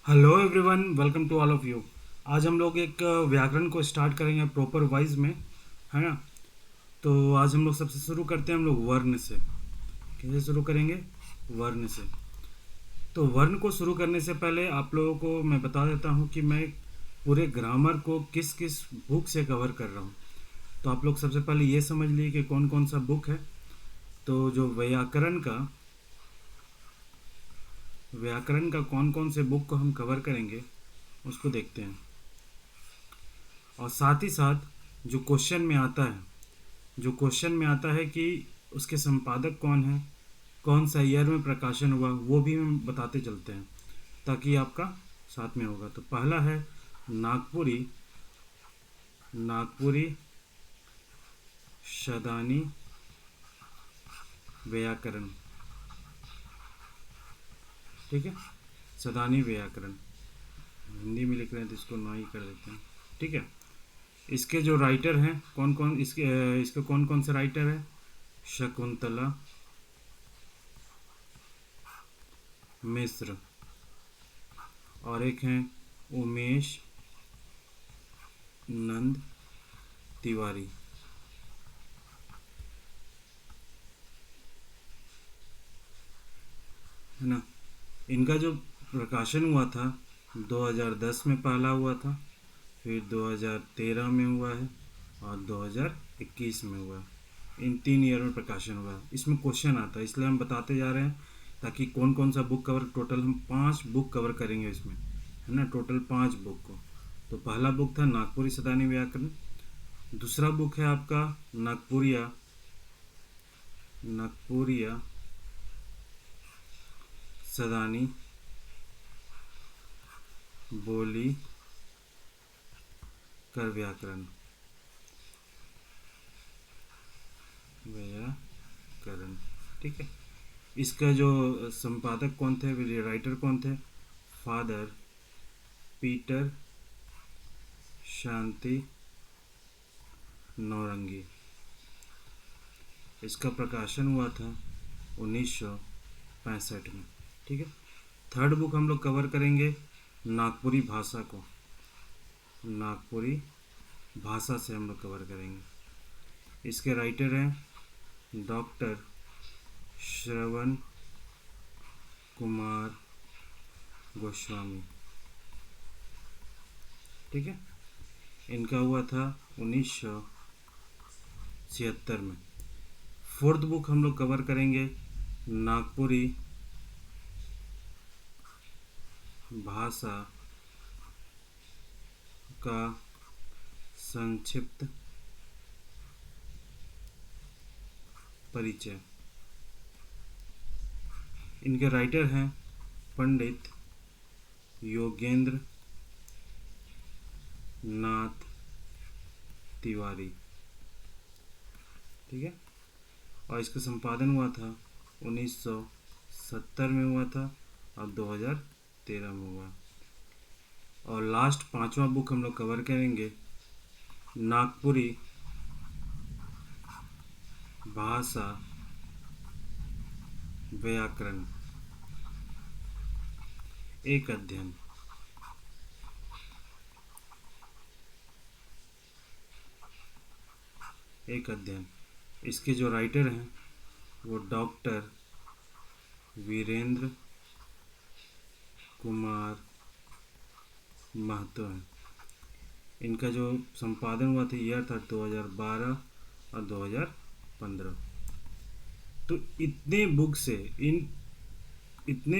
Hello everyone, welcome to all of you. आज हम लोग एक व्याकरण को स्टार्ट करेंगे प्रॉपर वाइज में, है ना। तो आज हम लोग सबसे शुरू करते हैं हम लोग वर्ण से। कैसे शुरू करेंगे? वर्ण से। तो वर्ण को शुरू करने से पहले आप लोगों को मैं बता देता हूँ कि मैं पूरे ग्रामर को किस किस बुक से कवर कर रहा हूँ। तो आप लोग सबसे पहले ये समझ लिए कि कौन कौन सा बुक है। तो जो व्याकरण का कौन कौन से बुक को हम कवर करेंगे उसको देखते हैं। और साथ ही साथ जो क्वेश्चन में आता है कि उसके संपादक कौन है, कौन सा ईयर में प्रकाशन हुआ, वो भी हम बताते चलते हैं ताकि आपका साथ में होगा। तो पहला है नागपुरी नागपुरी शदानी व्याकरण। ठीक है, सदानी व्याकरण। हिंदी में लिख रहे हैं तो इसको ना ही कर देते हैं। ठीक है। इसके जो राइटर हैं कौन कौन, इसके कौन कौन से राइटर हैं? शकुंतला मिश्र, और एक हैं उमेश नंद तिवारी, है ना। इनका जो प्रकाशन हुआ था 2010 में पहला हुआ था, फिर 2013 में हुआ है और 2021 में हुआ है। इन 3 ईयर में प्रकाशन हुआ है। इसमें क्वेश्चन आता है इसलिए हम बताते जा रहे हैं ताकि कौन कौन सा बुक कवर, टोटल हम 5 बुक कवर करेंगे इसमें, है ना। टोटल 5 बुक को। तो पहला बुक था नागपुरी सदानी व्याकरण। दूसरा बुक है आपका नागपुरिया नागपुरिया सदानी बोली कर व्याकरण व्याकरण। ठीक है। इसका जो संपादक कौन थे, राइटर कौन थे? फादर पीटर शांति नौरंगी। इसका प्रकाशन हुआ था 1965 में। ठीक है। थर्ड बुक हम लोग कवर करेंगे नागपुरी भाषा को। नागपुरी भाषा से हम लोग कवर करेंगे। इसके राइटर हैं डॉक्टर श्रवण कुमार गोस्वामी। ठीक है। इनका हुआ था 1976 में। फोर्थ बुक हम लोग कवर करेंगे नागपुरी भाषा का संक्षिप्त परिचय। इनके राइटर हैं पंडित योगेंद्र नाथ तिवारी। ठीक है। और इसका संपादन हुआ था 1970 में हुआ था और 2013 में हुआ। और लास्ट 5वां बुक हम लोग कवर करेंगे नागपुरी भाषा व्याकरण एक अध्ययन। इसके जो राइटर हैं वो डॉक्टर वीरेंद्र कुमार महतो हैं। इनका जो संपादन हुआ था ईयर था 2012 और 2015। तो इतने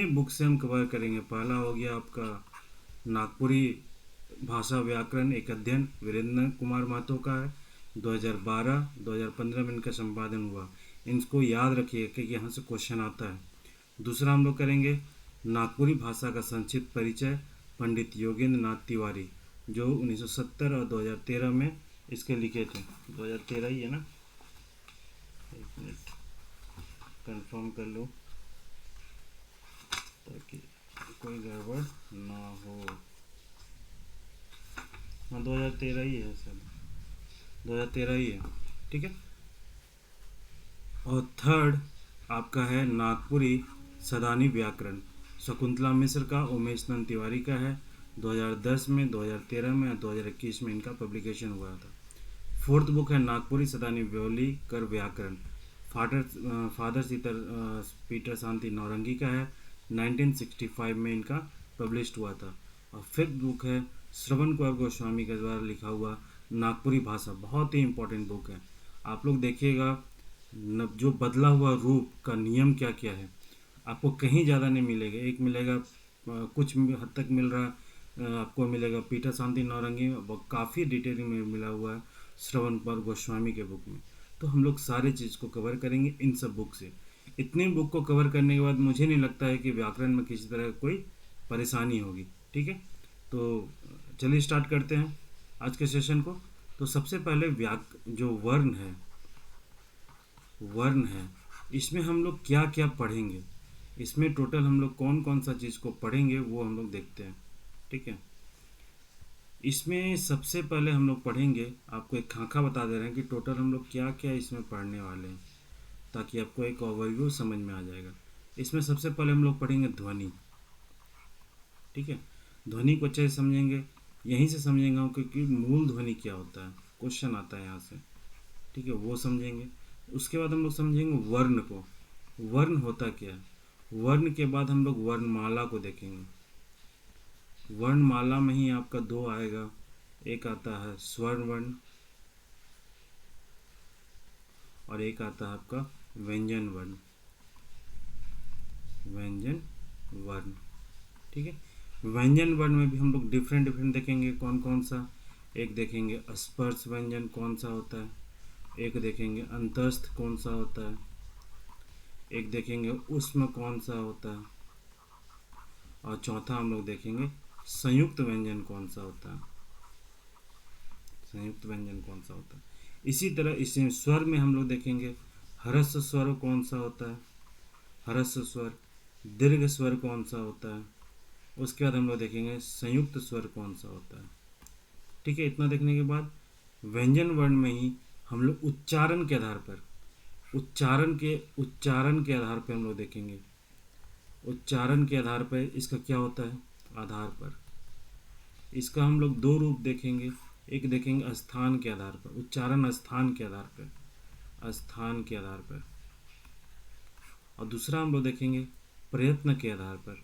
बुक से हम कवर करेंगे। पहला हो गया आपका नागपुरी भाषा व्याकरण एक अध्ययन, वीरेंद्र कुमार महतो का है। 2012-2015 में इनका संपादन हुआ। इनको याद रखिए क्योंकि यहाँ से क्वेश्चन आता है। दूसरा हम लोग करेंगे नागपुरी भाषा का संक्षिप्त परिचय, पंडित योगेंद्र नाथ तिवारी, जो 1970 और 2013 में इसके लिखे थे। 2013 ही है ना, एक मिनट कंफर्म कर लो ताकि कोई गड़बड़ ना हो। हाँ, 2013 ही है सर, 2013 ही है। ठीक है। और थर्ड आपका है नागपुरी सदानी व्याकरण। शकुंतला मिश्र का, उमेश नंद तिवारी का है। 2010 में, 2013 में और 2021 में इनका पब्लिकेशन हुआ था। फोर्थ बुक है नागपुरी सदानी व्योली कर व्याकरण, फादर सीतर पीटर शांति नौरंगी का है। 1965 में इनका पब्लिश्ड हुआ था। और फिफ्थ बुक है श्रवण कुमार गोस्वामी के द्वारा लिखा हुआ नागपुरी भाषा, बहुत ही इंपॉर्टेंट बुक है। आप लोग देखिएगा जो बदला हुआ रूप का नियम क्या क्या है, आपको कहीं ज़्यादा नहीं मिलेगा। एक मिलेगा कुछ हद तक मिल रहा आपको मिलेगा पीटर शांति नौरंगी में, वो काफ़ी डिटेलिंग में मिला हुआ है श्रवण कुमार गोस्वामी के बुक में। तो हम लोग सारे चीज़ को कवर करेंगे इन सब बुक से। इतने बुक को कवर करने के बाद मुझे नहीं लगता है कि व्याकरण में किसी तरह कोई परेशानी होगी। ठीक है, तो चलिए स्टार्ट करते हैं आज के सेशन को। तो सबसे पहले जो वर्ण है, इसमें हम लोग क्या क्या पढ़ेंगे, इसमें टोटल हम लोग कौन कौन सा चीज़ को पढ़ेंगे वो हम लोग देखते हैं। ठीक है, इसमें सबसे पहले हम लोग पढ़ेंगे, आपको एक खाका बता दे रहे हैं कि टोटल हम लोग क्या क्या इसमें पढ़ने वाले हैं, ताकि आपको एक ओवरव्यू समझ में आ जाएगा। इसमें सबसे पहले हम लोग पढ़ेंगे ध्वनि। ठीक है, ध्वनि को अच्छे से समझेंगे, यहीं से समझेंगे क्योंकि मूल ध्वनि क्या होता है, क्वेश्चन आता है यहाँ से। ठीक है, वो समझेंगे। उसके बाद हम लोग समझेंगे वर्ण को, वर्ण होता क्या है। वर्ण के बाद हम लोग वर्णमाला को देखेंगे। वर्णमाला में ही आपका दो आएगा, एक आता है स्वर्ण वर्ण और एक आता है आपका व्यंजन वर्ण। व्यंजन वर्ण, ठीक है। व्यंजन वर्ण में भी हम लोग डिफरेंट देखेंगे कौन कौन सा। एक देखेंगे स्पर्श व्यंजन कौन सा होता है, एक देखेंगे अंतस्थ कौन सा होता है, एक देखेंगे उष्म कौन सा होता है, और चौथा हम लोग देखेंगे संयुक्त व्यंजन कौन सा होता है। संयुक्त व्यंजन कौन सा होता है। इसी तरह इसी स्वर में हम लोग देखेंगे ह्रस्व स्वर कौन सा होता है, ह्रस्व स्वर। दीर्घ स्वर कौन सा होता है। उसके बाद हम लोग देखेंगे संयुक्त स्वर कौन सा होता है। ठीक है, इतना देखने के बाद व्यंजन वर्ण में ही हम लोग उच्चारण के आधार पर, उच्चारण के आधार पर हम लोग देखेंगे। उच्चारण के आधार पर इसका क्या होता है, आधार पर इसका हम लोग दो रूप देखेंगे। एक देखेंगे स्थान के आधार पर, उच्चारण स्थान के आधार पर, स्थान के आधार पर। और दूसरा हम लोग देखेंगे प्रयत्न के आधार पर,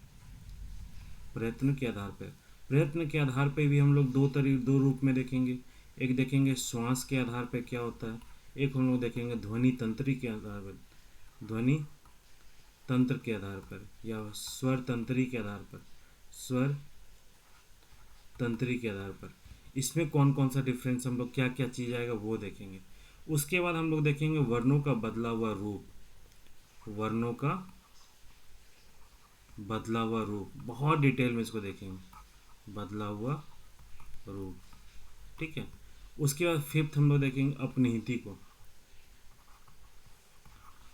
प्रयत्न के आधार पर। प्रयत्न के आधार पर भी हम लोग दो रूप में देखेंगे। एक देखेंगे श्वास के आधार पर क्या होता है, एक हम लोग देखेंगे ध्वनि तंत्री के आधार पर, ध्वनि तंत्र के आधार पर, या स्वर तंत्री के आधार पर, स्वर तंत्री के आधार पर। इसमें कौन कौन सा डिफरेंस, हम लोग क्या क्या चीज़ आएगा वो देखेंगे। उसके बाद हम लोग देखेंगे वर्णों का बदला हुआ रूप, वर्णों का बदला हुआ रूप, बहुत डिटेल में इसको देखेंगे, बदला हुआ रूप। ठीक है, उसके बाद फिफ्थ हम लोग देखेंगे अपनिहिति को।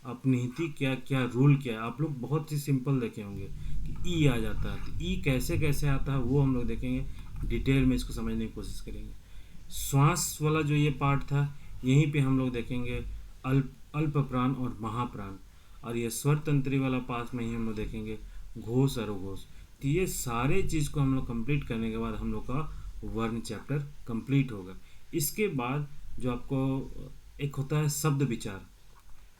अपनिहिति क्या क्या रूल क्या है, आप लोग बहुत ही सिंपल देखे होंगे कि ई आ जाता है, तो ई कैसे कैसे आता है वो हम लोग देखेंगे, डिटेल में इसको समझने की कोशिश करेंगे। श्वास वाला जो ये पार्ट था, यहीं पे हम लोग देखेंगे अल्प प्राण और महाप्राण, और ये स्वर तंत्री वाला पास में ही हम लोग देखेंगे घोष और उघोष। तो ये सारे चीज़ को हम लोग कंप्लीट करने के बाद हम लोग का वर्ण चैप्टर कंप्लीट होगा। इसके बाद जो आपको एक होता है शब्द विचार,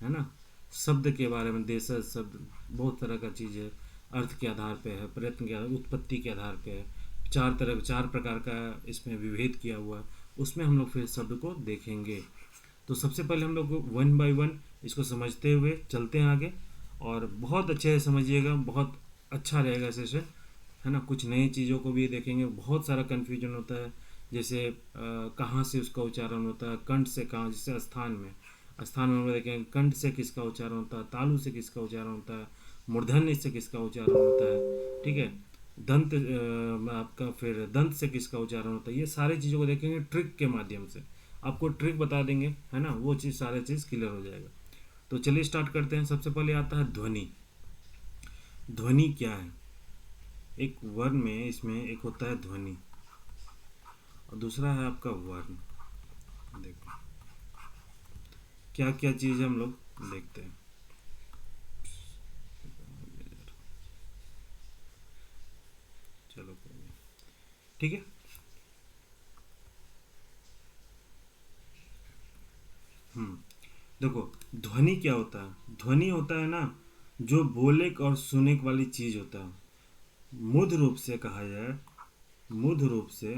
है ना, शब्द के बारे में, देशज शब्द बहुत तरह का चीज़ है, अर्थ के आधार पे है, प्रयत्न के आधार, उत्पत्ति के आधार पे है, चार प्रकार का इसमें विभेद किया हुआ है, उसमें हम लोग फिर शब्द को देखेंगे। तो सबसे पहले हम लोग वन बाय वन इसको समझते हुए चलते हैं आगे, और बहुत अच्छे से समझिएगा, बहुत अच्छा रहेगा सेशन, है ना। कुछ नई चीज़ों को भी देखेंगे, बहुत सारा कन्फ्यूजन होता है, जैसे कहाँ से उसका उच्चारण होता है, कंठ से कहाँ, जैसे स्थान में हम लोग देखेंगे कंठ से किसका उच्चारण होता है, तालु से किसका उच्चारण होता है, मूर्धन्य से किसका उच्चारण होता है। ठीक है, दंत आपका फिर दंत से किसका उच्चारण होता है, ये सारी चीज़ों को देखेंगे ट्रिक के माध्यम से, आपको ट्रिक बता देंगे, है ना, वो चीज़ सारे चीज़ क्लियर हो जाएगा। तो चलिए स्टार्ट करते हैं। सबसे पहले आता है ध्वनि। ध्वनि क्या है, एक वर्ण में इसमें एक होता है ध्वनि और दूसरा है आपका वर्ण। देखो क्या क्या चीज़ हम लोग देखते हैं। चलो कोई नहीं, ठीक है। हम्म देखो, ध्वनि क्या होता है? ध्वनि होता है ना, जो बोले और सुने वाली चीज होता है। मूढ़ रूप से कहा जाए, मूढ़ रूप से,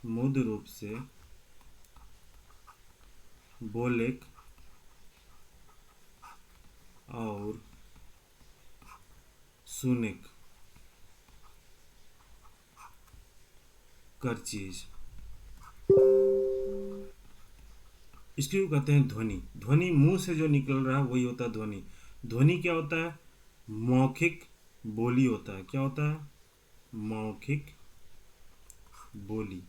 मूढ़ रूप से बोले और सुने कर चीज, इसको कहते हैं ध्वनि। ध्वनि मुंह से जो निकल रहा है वही होता है ध्वनि। ध्वनि क्या होता है? मौखिक बोली होता है। क्या होता है? मौखिक बोली।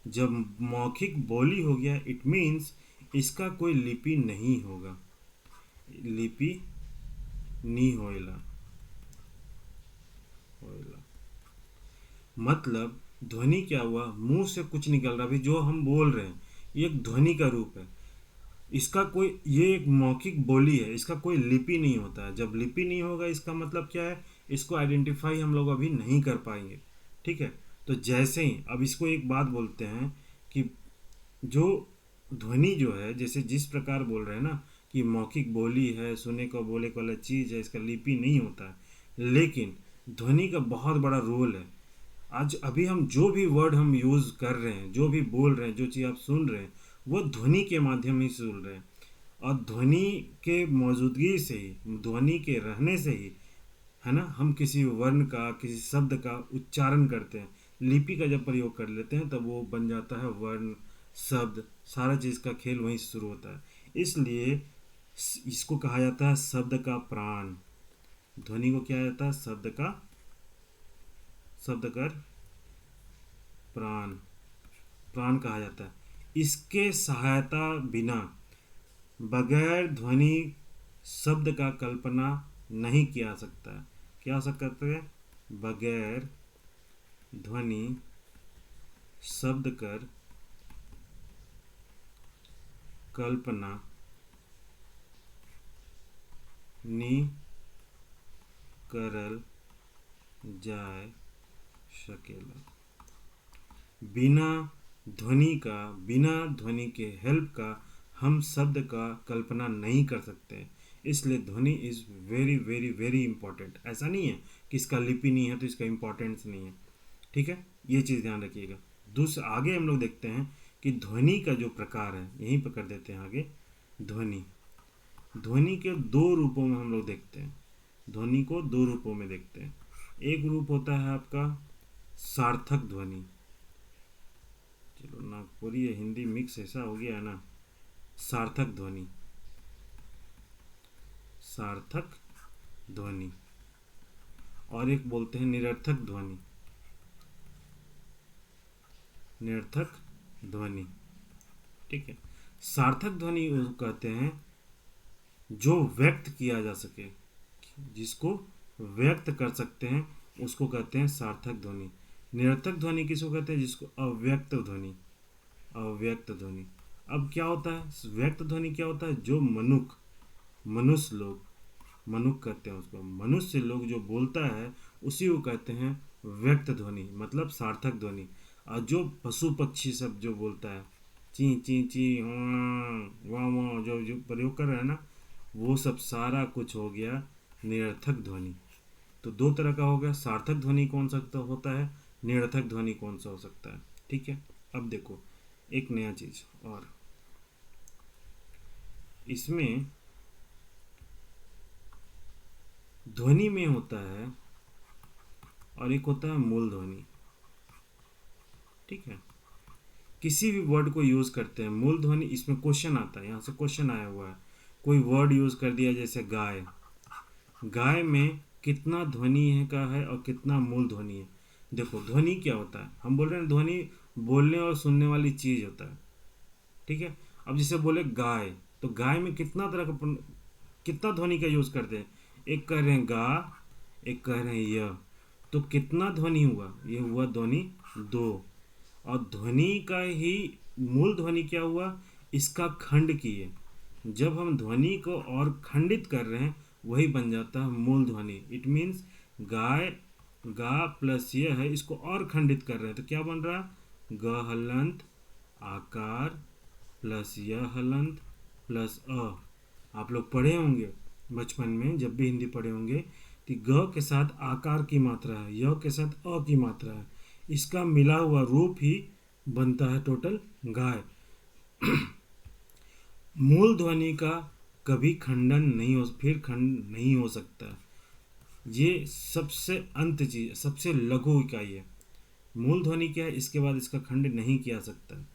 जब मौखिक बोली हो गया, इट मीन्स इसका कोई लिपि नहीं होगा, लिपि नहीं होएला, होएला। मतलब ध्वनि क्या हुआ? मुंह से कुछ निकल रहा, अभी जो हम बोल रहे हैं ये एक ध्वनि का रूप है। इसका कोई, ये एक मौखिक बोली है, इसका कोई लिपि नहीं होता है। जब लिपि नहीं होगा इसका मतलब क्या है? इसको आइडेंटिफाई हम लोग अभी नहीं कर पाएंगे, ठीक है। तो जैसे ही अब इसको एक बात बोलते हैं कि जो ध्वनि जो है, जैसे जिस प्रकार बोल रहे हैं ना कि मौखिक बोली है, सुने को बोले को वाला चीज़ है, इसका लिपि नहीं होता है, लेकिन ध्वनि का बहुत बड़ा रोल है। आज अभी हम जो भी वर्ड हम यूज़ कर रहे हैं, जो भी बोल रहे हैं, जो चीज़ आप सुन रहे हैं, वो ध्वनि के माध्यम ही सुन रहे हैं। और ध्वनि के मौजूदगी से ही, ध्वनि के रहने से ही, है ना, हम किसी वर्ण का, किसी शब्द का उच्चारण करते हैं। लिपि का जब प्रयोग कर लेते हैं तब वो बन जाता है वर्ण, शब्द, सारा चीज़ का खेल वहीं से शुरू होता है। इसलिए इसको कहा जाता है शब्द का प्राण। ध्वनि को क्या जाता है? शब्द का, शब्द कर प्राण, प्राण कहा जाता है। इसके सहायता बिना, बगैर ध्वनि शब्द का कल्पना नहीं किया सकता है। क्या सकते हैं? बगैर ध्वनि शब्द कर कल्पना नी करल जाए सकेला। बिना ध्वनि का, बिना ध्वनि के हेल्प का हम शब्द का कल्पना नहीं कर सकते। इसलिए ध्वनि is very very very important. ऐसा नहीं है कि इसका लिपि नहीं है तो इसका इम्पोर्टेंस नहीं है, ठीक है। ये चीज़ ध्यान रखिएगा। दूसरा आगे हम लोग देखते हैं कि ध्वनि का जो प्रकार है, यहीं पर कर देते हैं आगे। ध्वनि, ध्वनि के दो रूपों में हम लोग देखते हैं। ध्वनि को दो रूपों में देखते हैं। एक रूप होता है आपका सार्थक ध्वनि। चलो नागपुरी या हिंदी मिक्स ऐसा हो गया है ना। सार्थक ध्वनि, सार्थक ध्वनि। और एक बोलते हैं निरर्थक ध्वनि, निरर्थक ध्वनि, ठीक है। सार्थक ध्वनि कहते हैं जो व्यक्त किया जा सके, जिसको व्यक्त कर सकते हैं, उसको कहते हैं सार्थक ध्वनि। निरर्थक ध्वनि किसको कहते हैं? जिसको अव्यक्त ध्वनि, अव्यक्त ध्वनि। अब क्या होता है व्यक्त ध्वनि? क्या होता है? जो मनुष्य लोग, मनुष्य कहते हैं उसको, मनुष्य लोग जो बोलता है उसी को कहते हैं व्यक्त ध्वनि, मतलब सार्थक ध्वनि। और जो पशु पक्षी सब जो बोलता है, ची ची ची, वाह वाह, जो जो प्रयोग कर रहे हैं ना, वो सब सारा कुछ हो गया निरर्थक ध्वनि। तो दो तरह का हो गया, सार्थक ध्वनि कौन सा होता है, निरर्थक ध्वनि कौन सा हो सकता है, ठीक है। अब देखो एक नया चीज और, इसमें ध्वनि में होता है और एक होता है मूल ध्वनि, ठीक है। किसी भी वर्ड को यूज करते हैं मूल ध्वनि, इसमें क्वेश्चन आता है, यहाँ से क्वेश्चन आया हुआ है। कोई वर्ड यूज कर दिया जैसे गाय, गाय में कितना ध्वनि है का है और कितना मूल ध्वनि है। देखो ध्वनि क्या होता है, हम बोल रहे हैं ध्वनि बोलने और सुनने वाली चीज होता है, ठीक है। अब जैसे बोले गाय, तो गाय में कितना तरह का कितना ध्वनि का यूज करते हैं? एक कह रहे हैं गा, एक कह रहे हैं य, तो कितना ध्वनि हुआ? ये हुआ ध्वनि दो। और ध्वनि का ही मूल ध्वनि क्या हुआ? इसका खंड किए, जब हम ध्वनि को और खंडित कर रहे हैं वही बन जाता है मूल ध्वनि। इट मीन्स गाय गा प्लस ये है, इसको और खंडित कर रहे हैं तो क्या बन रहा, ग हलंत आकार प्लस य हलंत प्लस अ। आप लोग पढ़े होंगे बचपन में, जब भी हिंदी पढ़े होंगे, कि ग के साथ आकार की मात्रा है, य के साथ अ की मात्रा है, इसका मिला हुआ रूप ही बनता है टोटल गाय। मूल ध्वनि का कभी खंडन नहीं हो, फिर खंड नहीं हो सकता। ये सबसे अंत चीज, सबसे लघु इकाई है। मूल ध्वनि क्या है, इसके बाद इसका खंड नहीं किया सकता।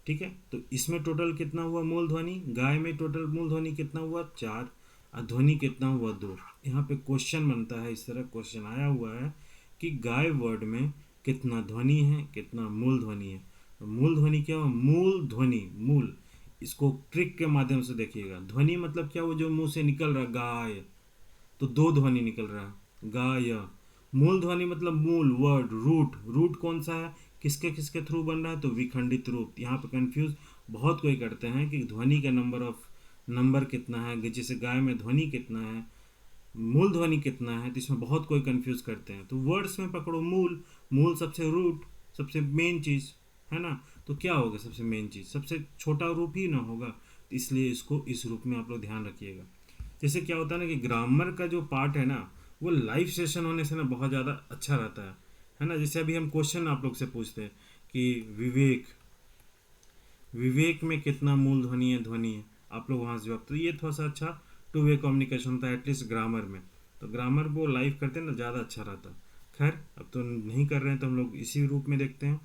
ठीक है, तो इसमें टोटल कितना हुआ मूल ध्वनि, गाय में टोटल मूल ध्वनि कितना हुआ 4, और ध्वनि कितना हुआ 2। यहाँ पे क्वेश्चन बनता है, इस तरह क्वेश्चन आया हुआ है कि गाय वर्ड में कितना ध्वनि है, कितना मूल ध्वनि है। तो मूल ध्वनि क्या हुआ, मूल ध्वनि, मूल, इसको ट्रिक के माध्यम से देखिएगा। ध्वनि मतलब क्या, वो जो मुंह से निकल रहा गाय, तो 2 ध्वनि निकल रहा है गाय। मूल ध्वनि मतलब मूल, वर्ड, रूट, रूट कौन सा है, किसके किसके थ्रू बन रहा है, तो विखंडित रूप। यहाँ पे कंफ्यूज बहुत कोई करते हैं कि ध्वनि का नंबर कितना है, जैसे गाय में ध्वनि कितना है, मूल ध्वनि कितना है, तो इसमें बहुत कोई कंफ्यूज करते हैं। तो वर्ड्स में पकड़ो मूल, मूल सबसे रूट, सबसे मेन चीज है ना। तो क्या होगा सबसे मेन चीज, सबसे छोटा रूप ही ना होगा, तो इसलिए इसको इस रूप में आप लोग ध्यान रखिएगा। जैसे क्या होता है ना कि ग्रामर का जो पार्ट है ना, वो लाइव सेशन होने से ना बहुत ज़्यादा अच्छा रहता है ना। जैसे अभी हम क्वेश्चन आप लोग से पूछते हैं कि विवेक, विवेक में कितना मूल ध्वनि है, ध्वनि है, आप लोग वहाँ से जवाब, तो ये थोड़ा सा अच्छा टू वे कम्युनिकेशन होता है एटलीस्ट ग्रामर में। तो ग्रामर वो लाइव करते हैं ना, ज़्यादा अच्छा रहता है। खैर अब तो नहीं कर रहे हैं, तो हम लोग इसी रूप में देखते हैं,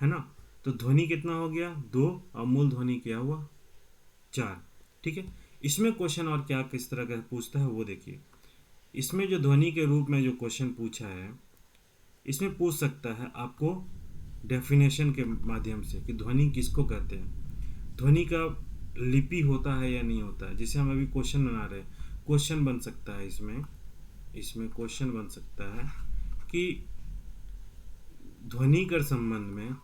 है ना। तो ध्वनि कितना हो गया 2, और मूल ध्वनि क्या हुआ 4। ठीक है, इसमें क्वेश्चन और क्या किस तरह का पूछता है वो देखिए। इसमें जो ध्वनि के रूप में जो क्वेश्चन पूछा है, इसमें पूछ सकता है आपको डेफिनेशन के माध्यम से कि ध्वनि किसको कहते हैं, ध्वनि का लिपि होता है या नहीं होता है। जैसे हम अभी क्वेश्चन बना रहे हैं, क्वेश्चन बन सकता है इसमें, इसमें क्वेश्चन बन सकता है कि ध्वनि कर संबंध में,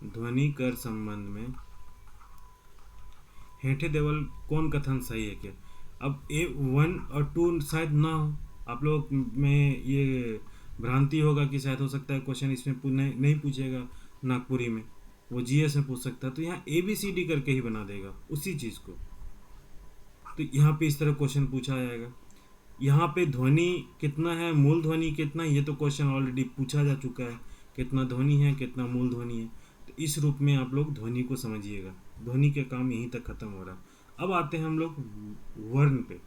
ध्वनि कर संबंध में हेठे देवल कौन कथन सही है क्या। अब ए 1 और 2 शायद ना हो, आप लोग में ये भ्रांति होगा कि शायद हो सकता है क्वेश्चन इसमें नहीं पूछेगा नागपुरी में, वो जीएस में पूछ सकता है, तो यहाँ ABCD करके ही बना देगा उसी चीज़ को। तो यहाँ पे इस तरह क्वेश्चन पूछा जाएगा। यहाँ पे ध्वनि कितना है, मूल ध्वनि कितना, ये तो क्वेश्चन ऑलरेडी पूछा जा चुका है, कितना ध्वनि है कितना मूल ध्वनि है। तो इस रूप में आप लोग ध्वनि को समझिएगा। ध्वनि का काम यहीं तक खत्म हो रहा है। अब आते हैं हम लोग वर्ण पे,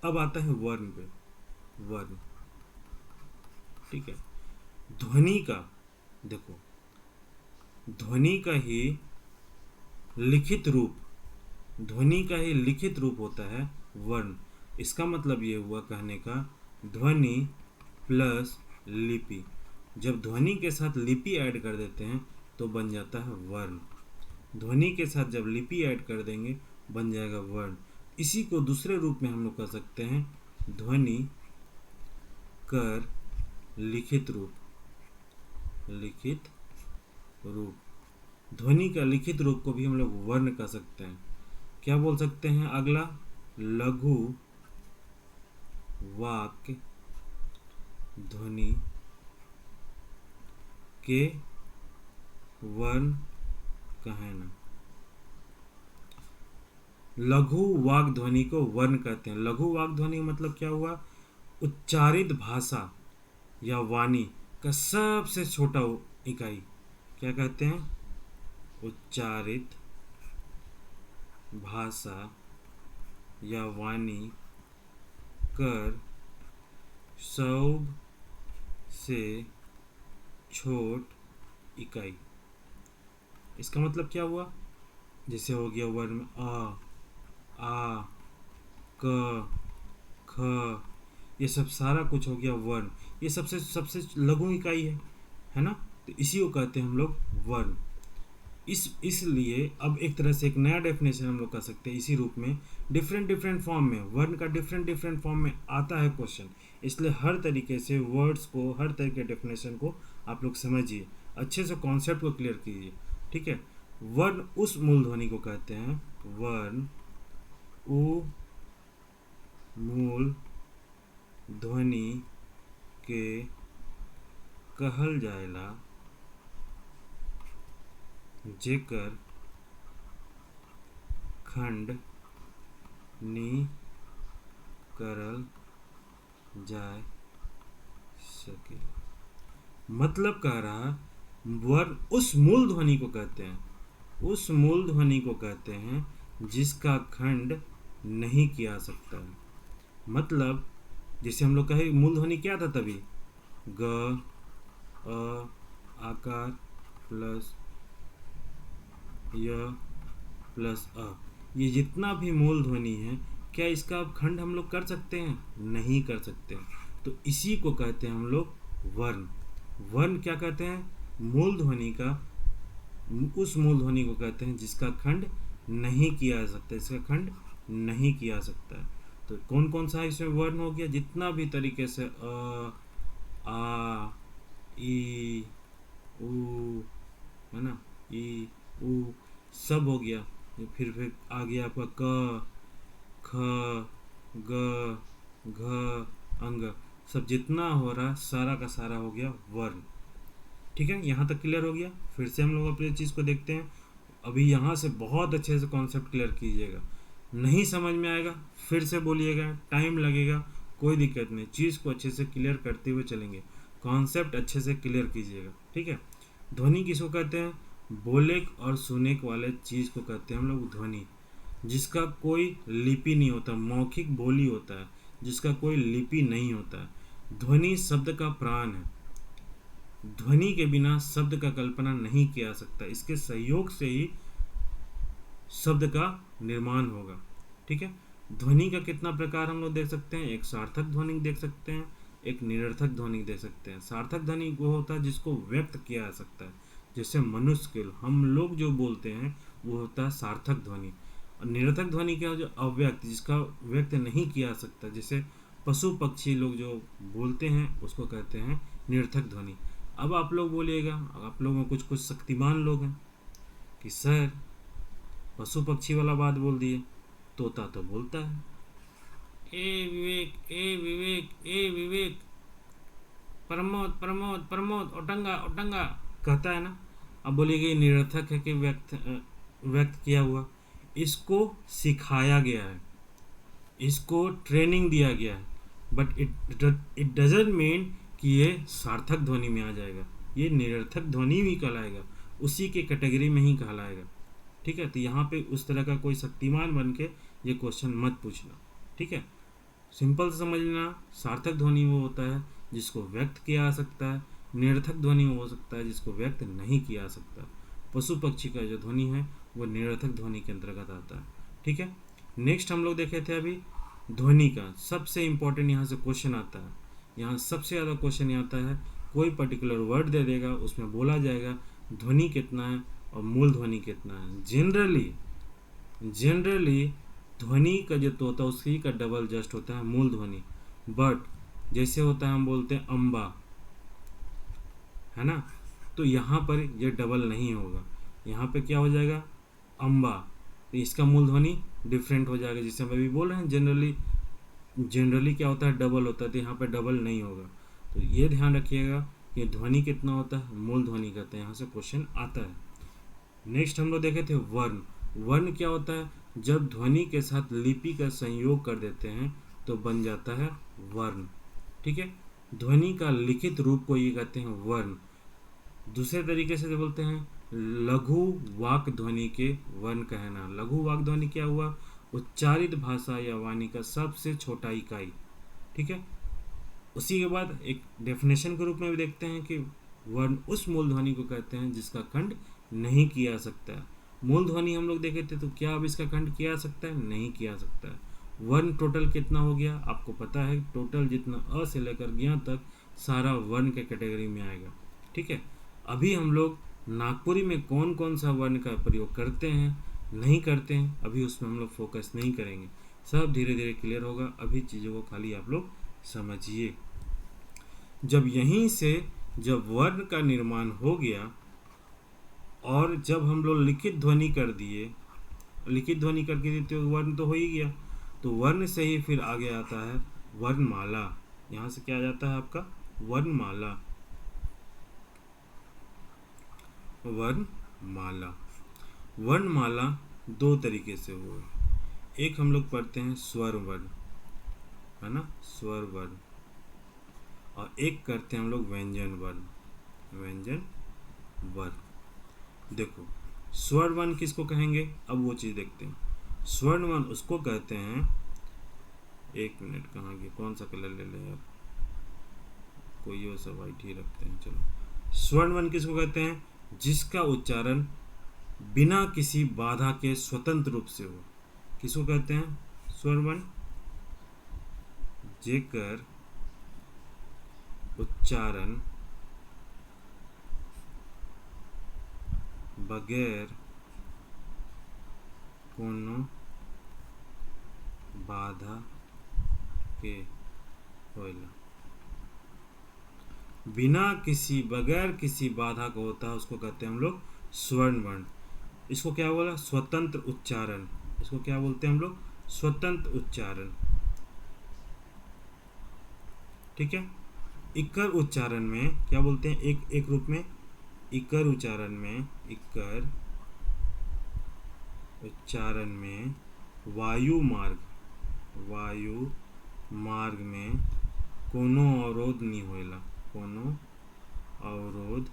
अब आता है वर्ण पे, वर्ण। ठीक है, ध्वनि का देखो, ध्वनि का ही लिखित रूप, ध्वनि का ही लिखित रूप होता है वर्ण। इसका मतलब ये हुआ कहने का, ध्वनि प्लस लिपि, जब ध्वनि के साथ लिपि ऐड कर देते हैं तो बन जाता है वर्ण। ध्वनि के साथ जब लिपि ऐड कर देंगे बन जाएगा वर्ण। इसी को दूसरे रूप में हम लोग कह सकते हैं ध्वनि कर लिखित रूप, लिखित रूप। ध्वनि का लिखित रूप को भी हम लोग वर्ण कह सकते हैं। क्या बोल सकते हैं अगला, लघु वाक्य ध्वनि के वर्ण कहना। लघु वाक ध्वनि को वर्ण कहते हैं। लघु वाक ध्वनि मतलब क्या हुआ, उच्चारित भाषा या वाणी का सबसे छोटा इकाई, क्या कहते हैं, उच्चारित भाषा या वाणी कर सब से छोट इकाई। इसका मतलब क्या हुआ, जैसे हो गया वर्ण में आ क ख, ये सब सारा कुछ हो गया वर्ण, ये सबसे सबसे लघु इकाई है ना। तो इसी को कहते हैं हम लोग वर्ण। इसलिए अब एक तरह से एक नया डेफिनेशन हम लोग कर सकते हैं इसी रूप में, डिफरेंट डिफरेंट फॉर्म में, वर्ण का डिफरेंट डिफरेंट फॉर्म में आता है क्वेश्चन। इसलिए हर तरीके से वर्ड्स को, हर तरह के डेफिनेशन को आप लोग समझिए, अच्छे से कॉन्सेप्ट को क्लियर कीजिए। ठीक है, वर्ण उस मूल ध्वनि को कहते हैं, वर्ण उ मूल ध्वनि के कहल जाएला जेकर खंड नी करल जाए सके। मतलब कह रहा वर्ण उस मूल ध्वनि को कहते हैं, उस मूल ध्वनि को कहते हैं जिसका खंड नहीं किया सकता है। मतलब जैसे हम लोग कहे मूल ध्वनि क्या था तभी, ग अ आकार प्लस य प्लस अ, ये जितना भी मूल ध्वनि है, क्या इसका खंड हम लोग कर सकते हैं? नहीं कर सकते। तो इसी को कहते हैं हम लोग वर्ण। वर्ण क्या कहते हैं? मूल ध्वनि का, उस मूल ध्वनि को कहते हैं जिसका खंड नहीं किया जा सकता, इसका खंड नहीं किया सकता है। तो कौन कौन सा इसमें वर्ण हो गया? जितना भी तरीके से अ, आ, ई, उ, है ना, ई, उ, सब हो गया। फिर आ गया आपका क, ख, ग, घ, अंग, सब जितना हो रहा सारा का सारा हो गया वर्ण। ठीक है, यहाँ तक क्लियर हो गया। फिर से हम लोग अपनी चीज़ को देखते हैं। अभी यहाँ से बहुत अच्छे से कॉन्सेप्ट क्लियर कीजिएगा। नहीं समझ में आएगा फिर से बोलिएगा, टाइम लगेगा, कोई दिक्कत नहीं, चीज़ को अच्छे से क्लियर करते हुए चलेंगे। कॉन्सेप्ट अच्छे से क्लियर कीजिएगा, ठीक है। ध्वनि किसको कहते हैं? बोले और सुने वाले चीज़ को कहते हैं हम लोग ध्वनि, जिसका कोई लिपि नहीं होता, मौखिक बोली होता है, जिसका कोई लिपि नहीं होता है। ध्वनि शब्द का प्राण है। ध्वनि के बिना शब्द का कल्पना नहीं किया सकता, इसके सहयोग से ही शब्द का निर्माण होगा। ठीक है, ध्वनि का कितना प्रकार हम लोग देख सकते हैं? एक सार्थक ध्वनि देख सकते हैं, एक निरर्थक ध्वनि देख सकते हैं। सार्थक ध्वनि वो होता है जिसको व्यक्त किया जा सकता है, जैसे मनुष्य के हम लोग जो बोलते हैं वो होता है सार्थक ध्वनि। और निरर्थक ध्वनि क्या है? जो अव्यक्त, जिसका व्यक्त नहीं किया जा सकता, जैसे पशु पक्षी लोग जो बोलते हैं उसको कहते हैं निरर्थक ध्वनि। अब आप लोग बोलिएगा, आप लोग में कुछ कुछ शक्तिमान लोग हैं कि सर पशु पक्षी वाला बात बोल दिए, तोता तो बोलता है ए विवेक ए विवेक ए विवेक, प्रमोद प्रमोद प्रमोद, ओटंगा ओटंगा कहता है ना। अब बोलिएगा ये निरर्थक है कि व्यक्त किया हुआ। इसको सिखाया गया है, इसको ट्रेनिंग दिया गया है, बट इट डजंट मीन कि ये सार्थक ध्वनि में आ जाएगा, ये निरर्थक ध्वनि भी कहलाएगा, उसी के कैटेगरी में ही कहलाएगा। ठीक है, तो यहाँ पे उस तरह का कोई शक्तिमान बन के ये क्वेश्चन मत पूछना। ठीक है, सिंपल से समझ लेना। सार्थक ध्वनि वो होता है जिसको व्यक्त किया जा सकता है, निरर्थक ध्वनि वो हो सकता है जिसको व्यक्त नहीं किया जा सकता। पशु पक्षी का जो ध्वनि है वो निरर्थक ध्वनि के अंतर्गत आता है। ठीक है, नेक्स्ट हम लोग देखे थे अभी ध्वनि का सबसे इम्पोर्टेंट यहाँ से क्वेश्चन आता है। यहाँ सबसे ज़्यादा क्वेश्चन ये आता है, कोई पर्टिकुलर वर्ड दे देगा, उसमें बोला जाएगा ध्वनि कितना है और मूल ध्वनि कितना है। जनरली ध्वनि का जो होता है उसी का डबल जस्ट होता है मूल ध्वनि। बट जैसे होता है हम बोलते हैं अम्बा, है ना, तो यहाँ पर ये डबल नहीं होगा, यहाँ पे क्या हो जाएगा अम्बा, तो इसका मूल ध्वनि डिफरेंट हो जाएगा। जैसे हम अभी बोल रहे हैं जनरली क्या होता है डबल होता है, तो यहाँ पे डबल नहीं होगा। तो ये ध्यान रखिएगा कि ध्वनि कितना होता है, मूल ध्वनि कहते हैं, यहाँ से क्वेश्चन आता है। नेक्स्ट हम लोग देखे थे वर्ण। वर्ण क्या होता है? जब ध्वनि के साथ लिपि का संयोग कर देते हैं तो बन जाता है वर्ण। ठीक है, ध्वनि का लिखित रूप को ये कहते हैं वर्ण। दूसरे तरीके से बोलते हैं लघु वाक ध्वनि के वर्ण कहना। लघु वाक ध्वनि क्या हुआ? उच्चारित भाषा या वाणी का सबसे छोटा इकाई। ठीक है, उसी के बाद एक डेफिनेशन के रूप में भी देखते हैं कि वर्ण उस मूल ध्वनि को कहते हैं जिसका खंड नहीं किया सकता है। मूल ध्वनि हम लोग देखे थे, तो क्या अब इसका खंड किया जा सकता है? नहीं किया सकता है। वर्ण टोटल कितना हो गया आपको पता है? टोटल जितना अ से लेकर ज्ञ तक सारा वर्ण के कैटेगरी में आएगा। ठीक है, अभी हम लोग नागपुरी में कौन कौन सा वर्ण का प्रयोग करते हैं नहीं करते हैं, अभी उसमें हम लोग फोकस नहीं करेंगे, सब धीरे धीरे क्लियर होगा। अभी चीज़ों को खाली आप लोग समझिए। जब यहीं से जब वर्ण का निर्माण हो गया और जब हम लोग लिखित ध्वनि कर दिए, लिखित ध्वनि करके देते तो वर्ण तो हो ही गया, तो वर्ण से ही फिर आगे आता है वर्णमाला। यहाँ से क्या आ जाता है आपका वर्णमाला। वर्णमाला वर्णमाला दो तरीके से हुआ। एक हम लोग पढ़ते हैं स्वर वर्ण, है ना, स्वर वर्ण, और एक करते हैं हम लोग व्यंजन वर्ण। व्यंजन वर्ण। देखो स्वर वर्ण किसको कहेंगे, अब वो चीज़ देखते हैं। स्वर्ण वर्ण उसको कहते हैं, एक मिनट, कहाँ गया, कौन सा कलर ले ले यार, कोई और सा वाइट ही रखते हैं, चलो। स्वर्ण वर्ण किसको कहते हैं, जिसका उच्चारण बिना किसी बाधा के स्वतंत्र रूप से हो। किसको कहते हैं स्वर वर्ण, जेकर उच्चारण बगैर कोनो बाधा के होएला। बिना किसी, बगैर किसी बाधा का होता है, उसको कहते हैं हम लोग स्वर्ण वर्ण। इसको क्या बोला, स्वतंत्र उच्चारण। इसको क्या बोलते हैं हम लोग, स्वतंत्र उच्चारण। ठीक है। इकर उच्चारण में क्या बोलते हैं, एक एक रूप में इकर उच्चारण में, इकर उच्चारण में वायु मार्ग, वायु मार्ग में कोनो अवरोध नहीं होएला। कोनो अवरोध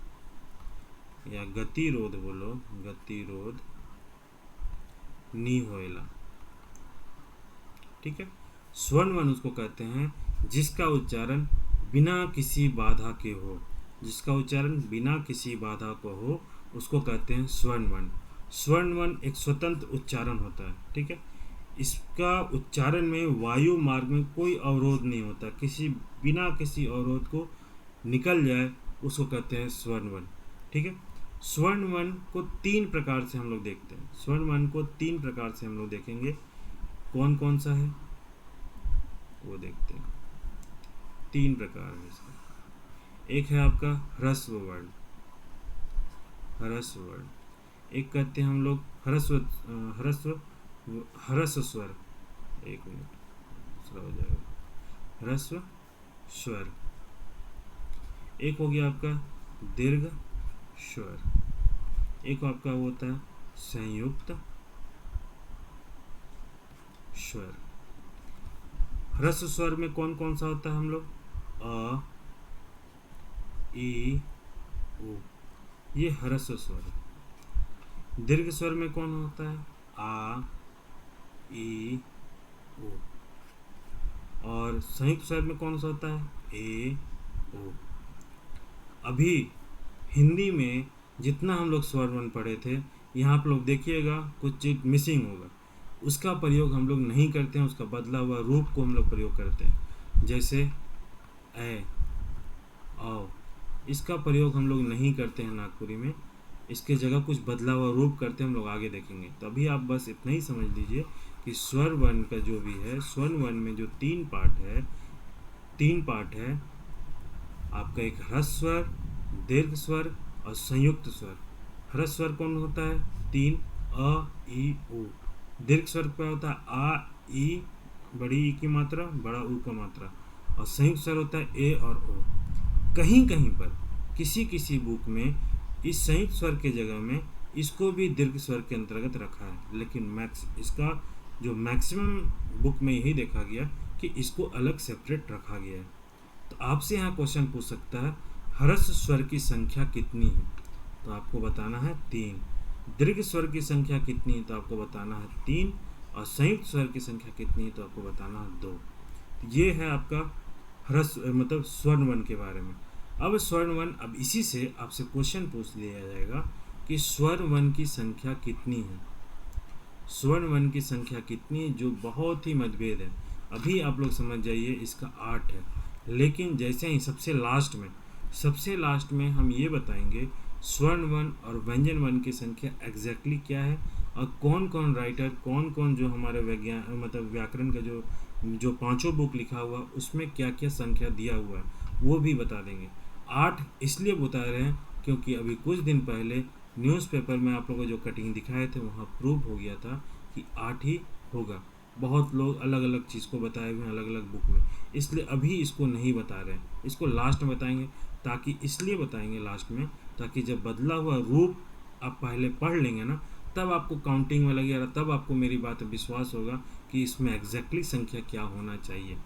या गतिरोध बोलो, गतिरोध नहीं होएला। ठीक है। स्वर्ण वर्ण उसको कहते हैं जिसका उच्चारण बिना किसी बाधा के हो। जिसका उच्चारण बिना किसी बाधा को हो उसको कहते हैं स्वर्ण वर्ण। स्वर्ण वर्ण एक स्वतंत्र उच्चारण होता है। ठीक है। इसका उच्चारण में वायु मार्ग में कोई अवरोध नहीं होता, किसी बिना किसी अवरोध को निकल जाए उसको कहते हैं स्वर्ण वर्ण। ठीक है। स्वर्ण वर्ण को तीन प्रकार से हम लोग देखते हैं। स्वर्ण वर्ण को तीन प्रकार से हम लोग देखेंगे। कौन कौन सा है वो देखते हैं। तीन प्रकार है इसका। एक है आपका ह्रस्व वर्ण, ह्रस्व वर्ण। एक कहते हैं हम लोग ह्रस्व ह्रस्व ह्रस्व स्वर। एक मिनट हो जाएगा, ह्रस्व स्वर। एक हो गया आपका दीर्घ स्वर। एक आपका होता है संयुक्त स्वर। ह्रस्व स्वर में कौन कौन सा होता है हम लोग, अ, ई, उ, ये ह्रस्व स्वर है। दीर्घ स्वर में कौन होता है, आ, ई, ओ। और संयुक्त स्वर में कौन सा होता है, ए, ओ। अभी हिंदी में जितना हम लोग स्वर वर्ण पढ़े थे, यहाँ आप लोग देखिएगा कुछ चीज मिसिंग होगा। उसका प्रयोग हम लोग नहीं करते हैं, उसका बदला हुआ रूप को हम लोग प्रयोग करते हैं। जैसे ए, औ, इसका प्रयोग हम लोग नहीं करते हैं नागपुरी में। इसके जगह कुछ बदला हुआ रूप करते हैं, हम लोग आगे देखेंगे। तो अभी आप बस इतना ही समझ लीजिए कि स्वर वर्ण का जो भी है, स्वर वर्ण में जो तीन पार्ट है आपका, एक ह्रस्व स्वर, दीर्घ स्वर और संयुक्त स्वर। ह्रस्व स्वर कौन होता है, तीन, अ, ई, उ। दीर्घ स्वर क्या होता है, आ, ई, बड़ी ई की मात्रा, बड़ा उ का मात्रा। और संयुक्त स्वर होता है ए और ओ। कहीं कहीं पर किसी किसी बुक में इस संयुक्त स्वर के जगह में इसको भी दीर्घ स्वर के अंतर्गत रखा है, लेकिन इसका जो मैक्सिमम बुक में यही देखा गया कि इसको अलग सेपरेट रखा गया है। तो आपसे यहाँ क्वेश्चन पूछ सकता है ह्रस्व स्वर की संख्या कितनी है, तो आपको बताना है 3। दीर्घ स्वर की संख्या कितनी है, तो आपको बताना है 3। और संयुक्त स्वर की संख्या कितनी है, तो आपको बताना है 2। ये है आपका ह्रस्व मतलब स्वर्ण वर्ण के बारे में। अब स्वर्ण वर्ण, अब इसी से आपसे क्वेश्चन पूछ लिया जाएगा कि स्वर्ण वर्ण की संख्या कितनी है। स्वर्ण वर्ण की संख्या कितनी है, जो बहुत ही मतभेद है। अभी आप लोग समझ जाइए इसका 8 है, लेकिन जैसे ही सबसे लास्ट में हम ये बताएंगे स्वर्ण वर्ण और व्यंजन वर्ण की संख्या एग्जैक्टली क्या है, और कौन कौन राइटर, कौन कौन जो हमारे मतलब व्याकरण का जो पांचों बुक लिखा हुआ उसमें क्या क्या संख्या दिया हुआ है वो भी बता देंगे। 8 इसलिए बता रहे हैं क्योंकि अभी कुछ दिन पहले न्यूज़पेपर में आप लोगों को जो कटिंग दिखाए थे वहाँ प्रूव हो गया था कि 8 ही होगा। बहुत लोग अलग अलग चीज़ को बताए हुए हैं अलग अलग बुक में, इसलिए अभी इसको नहीं बता रहे हैं, इसको लास्ट में बताएंगे। ताकि इसलिए बताएंगे लास्ट में, ताकि जब बदला हुआ रूप आप पहले पढ़ लेंगे ना, तब आपको काउंटिंग में लगेगा, तब आपको मेरी बात पे विश्वास होगा कि इसमें एग्जैक्टली संख्या क्या होना चाहिए।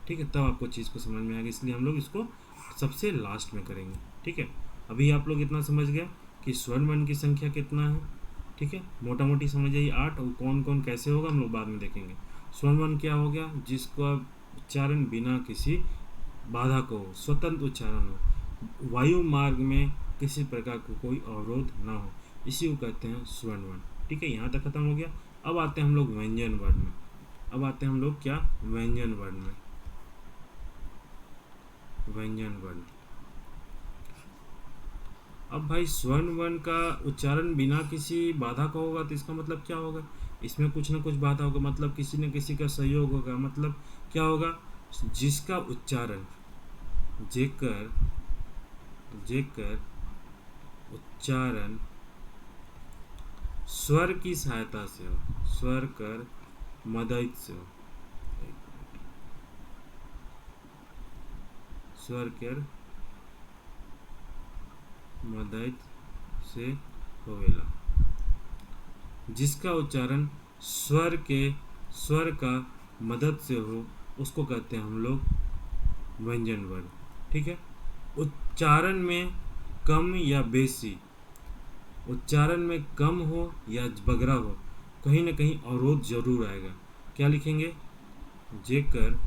ठीक है, तब आपको चीज़ को समझ में आएगा, इसलिए हम लोग इसको सबसे लास्ट में करेंगे। ठीक है, अभी आप लोग इतना समझ गया कि स्वर्ण वर्ण की संख्या कितना है। ठीक है, मोटा मोटी समझ आइए 8, और कौन कौन कैसे होगा हम लोग बाद में देखेंगे। स्वर्ण वर्ण क्या हो गया, जिसका उच्चारण बिना किसी बाधा को हो, स्वतंत्र उच्चारण हो, वायु मार्ग में किसी प्रकार को कोई अवरोध ना हो, इसी को कहते हैं स्वर्ण वर्ण। ठीक है, यहाँ तक खत्म हो गया। अब आते हैं हम लोग व्यंजन वर्ण में। अब आते हैं हम लोग क्या, व्यंजन वर्ण में। व्यंजन वर्ण, अब भाई स्वर्ण वर्ण का उच्चारण बिना किसी बाधा का होगा, तो इसका मतलब क्या होगा, इसमें कुछ ना कुछ बाधा होगा, मतलब किसी न किसी का सहयोग होगा। मतलब क्या होगा, जिसका उच्चारण जेकर जेकर उच्चारण स्वर की सहायता से हो, स्वर कर मदद से हो, स्वर कर मदद से होवेला, जिसका उच्चारण स्वर का मदद से हो, उसको कहते हैं हम लोग व्यंजन वर्ण। ठीक है, उच्चारण में कम या बेसी, उच्चारण में कम हो या बगरा हो, कहीं ना कहीं अवरोध जरूर आएगा। क्या लिखेंगे, जेकर,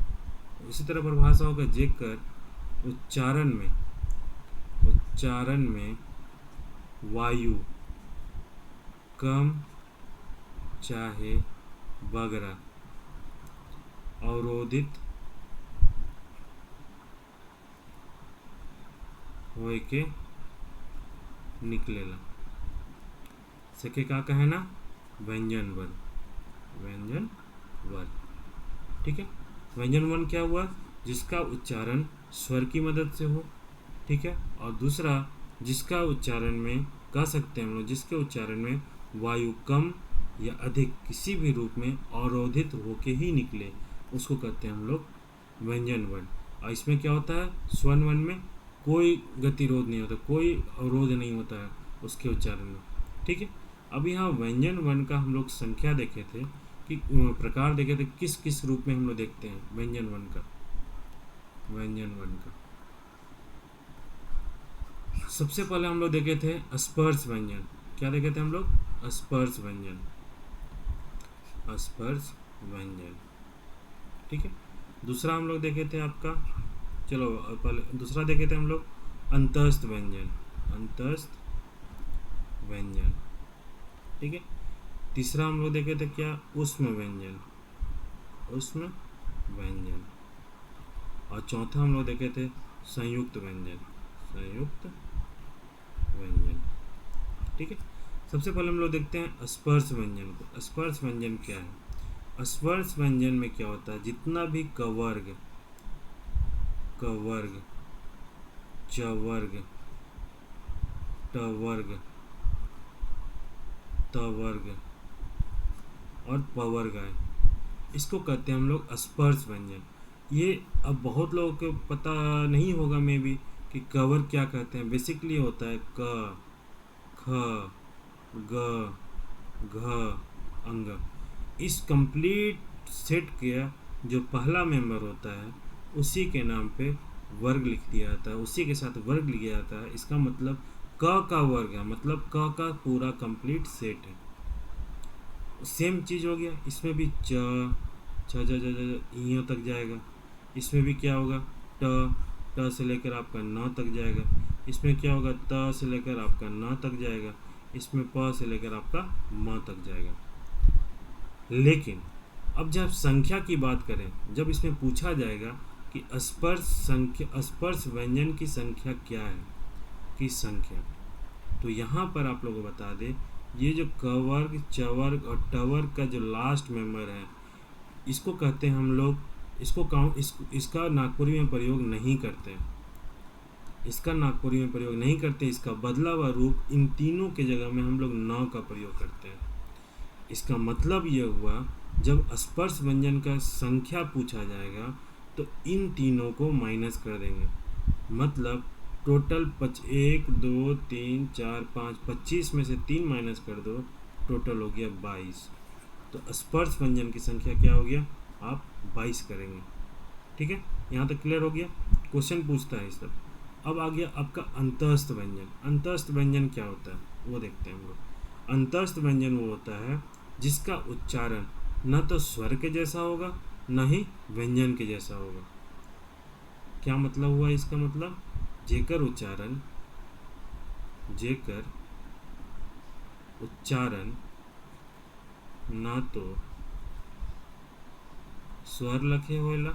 इसी तरह परिभाषा होगा, जेकर उच्चारण में वायु कम चाहे बगरा अवरोधित होए के निकलेला, सके का कहे ना, व्यंजन वर्ण, व्यंजन वर्ण। ठीक है, व्यंजन वर्ण क्या हुआ, जिसका उच्चारण स्वर की मदद से हो। ठीक है, और दूसरा जिसका उच्चारण में कह सकते हैं हम लोग, जिसके उच्चारण में वायु कम या अधिक किसी भी रूप में अवरोधित होके ही निकले, उसको कहते हैं हम लोग व्यंजन वर्ण। और इसमें क्या होता है, स्वर्ण वर्ण में कोई गतिरोध नहीं होता, कोई अवरोध नहीं होता है उसके उच्चारण में। ठीक है, अब यहाँ व्यंजन वर्ण का हम लोग संख्या देखे थे, कि प्रकार देखे थे, किस किस रूप में हम लोग देखते हैं व्यंजन वर्ण का। व्यंजन वर्ण का सबसे पहले हम लोग देखे थे स्पर्श व्यंजन। क्या देखे थे हम लोग, स्पर्श व्यंजन, स्पर्श व्यंजन। ठीक है, दूसरा हम लोग देखे थे आपका, चलो पहले दूसरा देखे थे हम लोग अंतस्थ व्यंजन, अंतस्थ व्यंजन। ठीक है, तीसरा हम लोग देखे थे क्या, ऊष्म व्यंजन, ऊष्म व्यंजन। और चौथा हम लोग देखे थे संयुक्त व्यंजन, संयुक्त व्यंजन। ठीक है, सबसे पहले हम लोग देखते हैं स्पर्श व्यंजन को। स्पर्श व्यंजन क्या है, स्पर्श व्यंजन में क्या होता है, जितना भी कवर्ग, कवर्ग, चवर्ग, टवर्ग, तवर्ग और पवर्ग है, इसको कहते हैं हम लोग स्पर्श व्यंजन। ये अब बहुत लोगों को पता नहीं होगा मे भी कि कवर क्या कहते हैं। बेसिकली होता है क, ख, ग, घ, अंग। इस कंप्लीट सेट का जो पहला मेंबर होता है, उसी के नाम पे वर्ग लिख दिया जाता है, उसी के साथ वर्ग लिया जाता है। इसका मतलब क का वर्ग है, मतलब क का पूरा कंप्लीट सेट है। सेम चीज़ हो गया, इसमें भी च यहाँ तक जाएगा। इसमें भी क्या होगा, ट से लेकर आपका न तक जाएगा। इसमें क्या होगा, त से लेकर आपका न तक जाएगा। इसमें प से लेकर आपका म तक जाएगा। लेकिन अब जब संख्या की बात करें, जब इसमें पूछा जाएगा कि स्पर्श व्यंजन की संख्या क्या है, किस संख्या, तो यहाँ पर आप लोगों को बता दें, ये जो कवर्ग, चवर्ग और टवर्ग का जो लास्ट मेंबर है, इसको कहते हैं हम लोग, इसका नागपुरी में प्रयोग नहीं करते, इसका नागपुरी में प्रयोग नहीं करते। इसका बदला हुआ रूप इन तीनों के जगह में हम लोग न का प्रयोग करते हैं। इसका मतलब ये हुआ जब स्पर्श व्यंजन का संख्या पूछा जाएगा तो इन तीनों को माइनस कर देंगे। मतलब टोटल 1 2 3 4 5 25 में से 3 माइनस कर दो, टोटल हो गया 22। तो स्पर्श व्यंजन की संख्या क्या हो गया, आप 22 करेंगे। ठीक है, यहाँ तक क्लियर हो गया। क्वेश्चन पूछता है इस सब। अब आ गया आपका अंतस्थ व्यंजन। अंतस्थ व्यंजन क्या होता है वो देखते हैं हम लोग। अंतस्थ व्यंजन वो होता है जिसका उच्चारण न तो स्वर के जैसा होगा न ही व्यंजन के जैसा होगा। क्या मतलब हुआ इसका मतलब, जेकर उच्चारण ना तो स्वर लखे होएला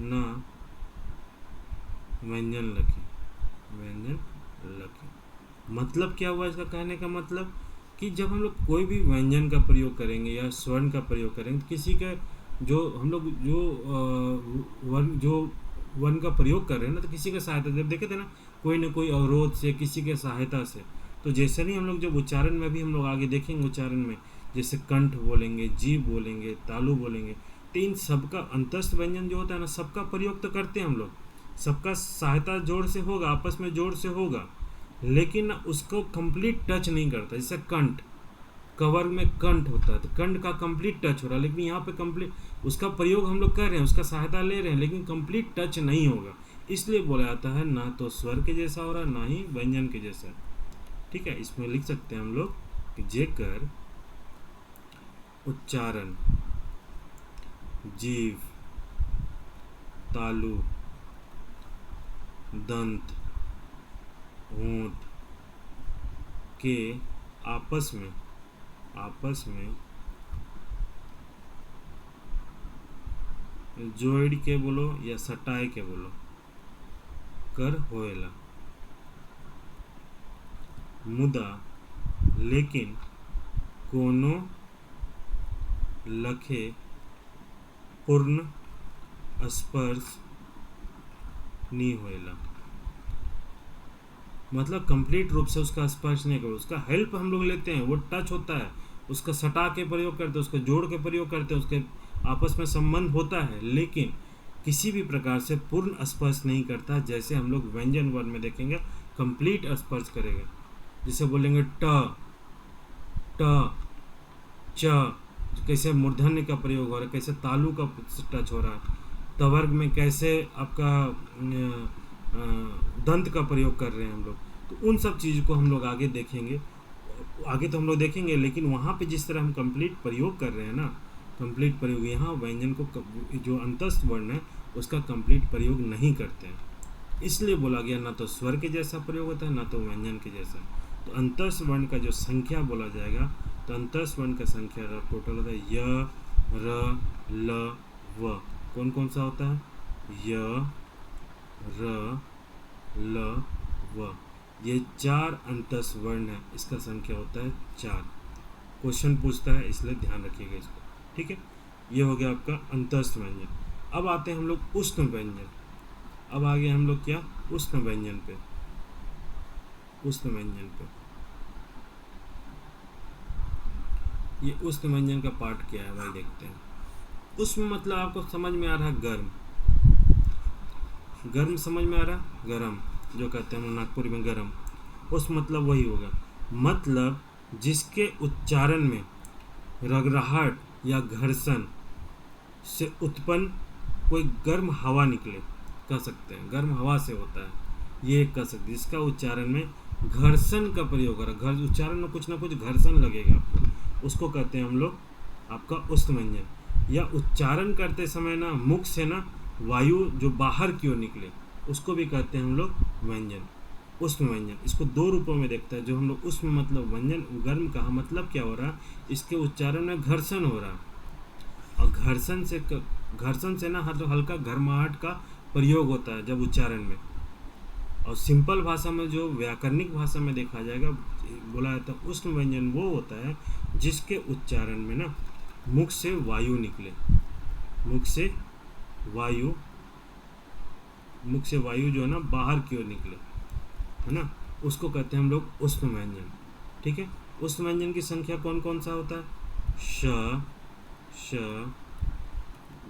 ना व्यंजन लखे। मतलब क्या हुआ इसका कहने का मतलब कि जब हम लोग कोई भी व्यंजन का प्रयोग करेंगे या स्वर्ण का प्रयोग करेंगे तो किसी का जो हम लोग जो वर्ण का प्रयोग कर रहे हैं ना, तो किसी का सहायता, जब देखे थे ना कोई अवरोध से, किसी के सहायता से, तो जैसे नहीं हम लोग जब उच्चारण में भी हम लोग आगे देखेंगे उच्चारण में, जैसे कंठ बोलेंगे, जीभ बोलेंगे, तालु बोलेंगे, तो इन सबका अंतस्थ व्यंजन जो होता है ना, सबका प्रयोग तो करते हैं हम लोग, सबका सहायता जोड़ से होगा, आपस में जोड़ से होगा, लेकिन उसको कंप्लीट टच नहीं करता। जैसे कंठ, कवर में कंठ होता है तो कंठ का कंप्लीट टच हो रहा है, लेकिन यहाँ पे कंप्लीट उसका प्रयोग हम लोग कर रहे हैं, उसका सहायता ले रहे हैं, लेकिन कंप्लीट टच नहीं होगा। इसलिए बोला जाता है ना तो स्वर के जैसा हो रहा ना ही व्यंजन के जैसा। ठीक है, इसमें लिख सकते हैं हम लोग कि जेकर उच्चारण जीव, तालु, दंत, होंठ के आपस में जोड़ के बोलो या सटाए के बोलो कर होएला। मुदा लेकिन कोनो लखे पूर्ण स्पर्श नहीं होएला। मतलब कंप्लीट रूप से उसका स्पर्श नहीं करो, उसका हेल्प हम लोग लेते हैं, वो टच होता है, उसका सटा के प्रयोग करते हैं, उसका जोड़ के प्रयोग करते हैं, उसके आपस में संबंध होता है, लेकिन किसी भी प्रकार से पूर्ण स्पर्श नहीं करता। जैसे हम लोग व्यंजन वर्ण में देखेंगे कंप्लीट स्पर्श करेगा। जैसे बोलेंगे ट च, कैसे मूर्धन्य का प्रयोग हो रहा है, कैसे तालु का टच हो रहा है, तवर्ग में कैसे आपका दंत का प्रयोग कर रहे हैं हम लोग। तो उन सब चीज़ को हम लोग आगे देखेंगे, आगे तो हम लोग देखेंगे, लेकिन वहाँ पे जिस तरह हम कंप्लीट प्रयोग कर रहे हैं ना, कंप्लीट प्रयोग, यहाँ व्यंजन को जो अंतस्थ वर्ण है उसका कंप्लीट प्रयोग नहीं करते हैं। इसलिए बोला गया ना तो स्वर के जैसा प्रयोग होता है ना तो व्यंजन के जैसा। तो अंतस्थ वर्ण का जो संख्या बोला जाएगा, तो अंतस्थ वर्ण का संख्या टोटल होता है य, र, ल, व। कौन कौन सा होता है, य, र, ल, व। ये 4 अंतस्थ वर्ण है, इसका संख्या होता है 4। क्वेश्चन पूछता है इसलिए ध्यान रखिएगा इसको। ठीक है, ये हो गया आपका अंतस्थ व्यंजन। अब आते हैं हम लोग उष्ण व्यंजन। अब आ गए हम लोग क्या, उष्ण व्यंजन पे। ये उष्ण व्यंजन का पार्ट क्या है भाई, देखते हैं। उष्ण मतलब आपको समझ में आ रहा है गर्म, गर्म समझ में आ रहा है, गरम जो कहते हैं हम नागपुरी में गरम। उष्ण मतलब वही होगा, मतलब जिसके उच्चारण में रगड़ाहट या घर्षण से उत्पन्न कोई गर्म हवा निकले, कह सकते हैं गर्म हवा से होता है, ये कह सकते हैं। जिसका उच्चारण में घर्षण का प्रयोग हो रहा है, उच्चारण में कुछ ना कुछ घर्षण लगेगा आपको, उसको कहते हैं हम लोग आपका उष्ण व्यंजन। या उच्चारण करते समय ना मुख से ना वायु जो बाहर की ओर निकले, उसको भी कहते हैं हम लोग व्यंजन, उष्ण व्यंजन। इसको 2 रूपों में देखता है। जो हम लोग उष्ण मतलब व्यंजन गर्म कहा, मतलब क्या हो रहा है, इसके उच्चारण में घर्षण हो रहा है, और घर्षण से ना हल्का गर्माहट का प्रयोग होता है जब उच्चारण में। और सिंपल भाषा में, जो व्याकरणिक भाषा में देखा जाएगा, बोला जाता है उष्ण व्यंजन वो होता है जिसके उच्चारण में ना मुख से वायु निकले, मुख से वायु जो है ना बाहर की ओर निकले, है ना, उसको कहते हैं हम लोग उष्ण व्यंजन। ठीक है, उष्ण व्यंजन की संख्या कौन कौन सा होता है? श, श,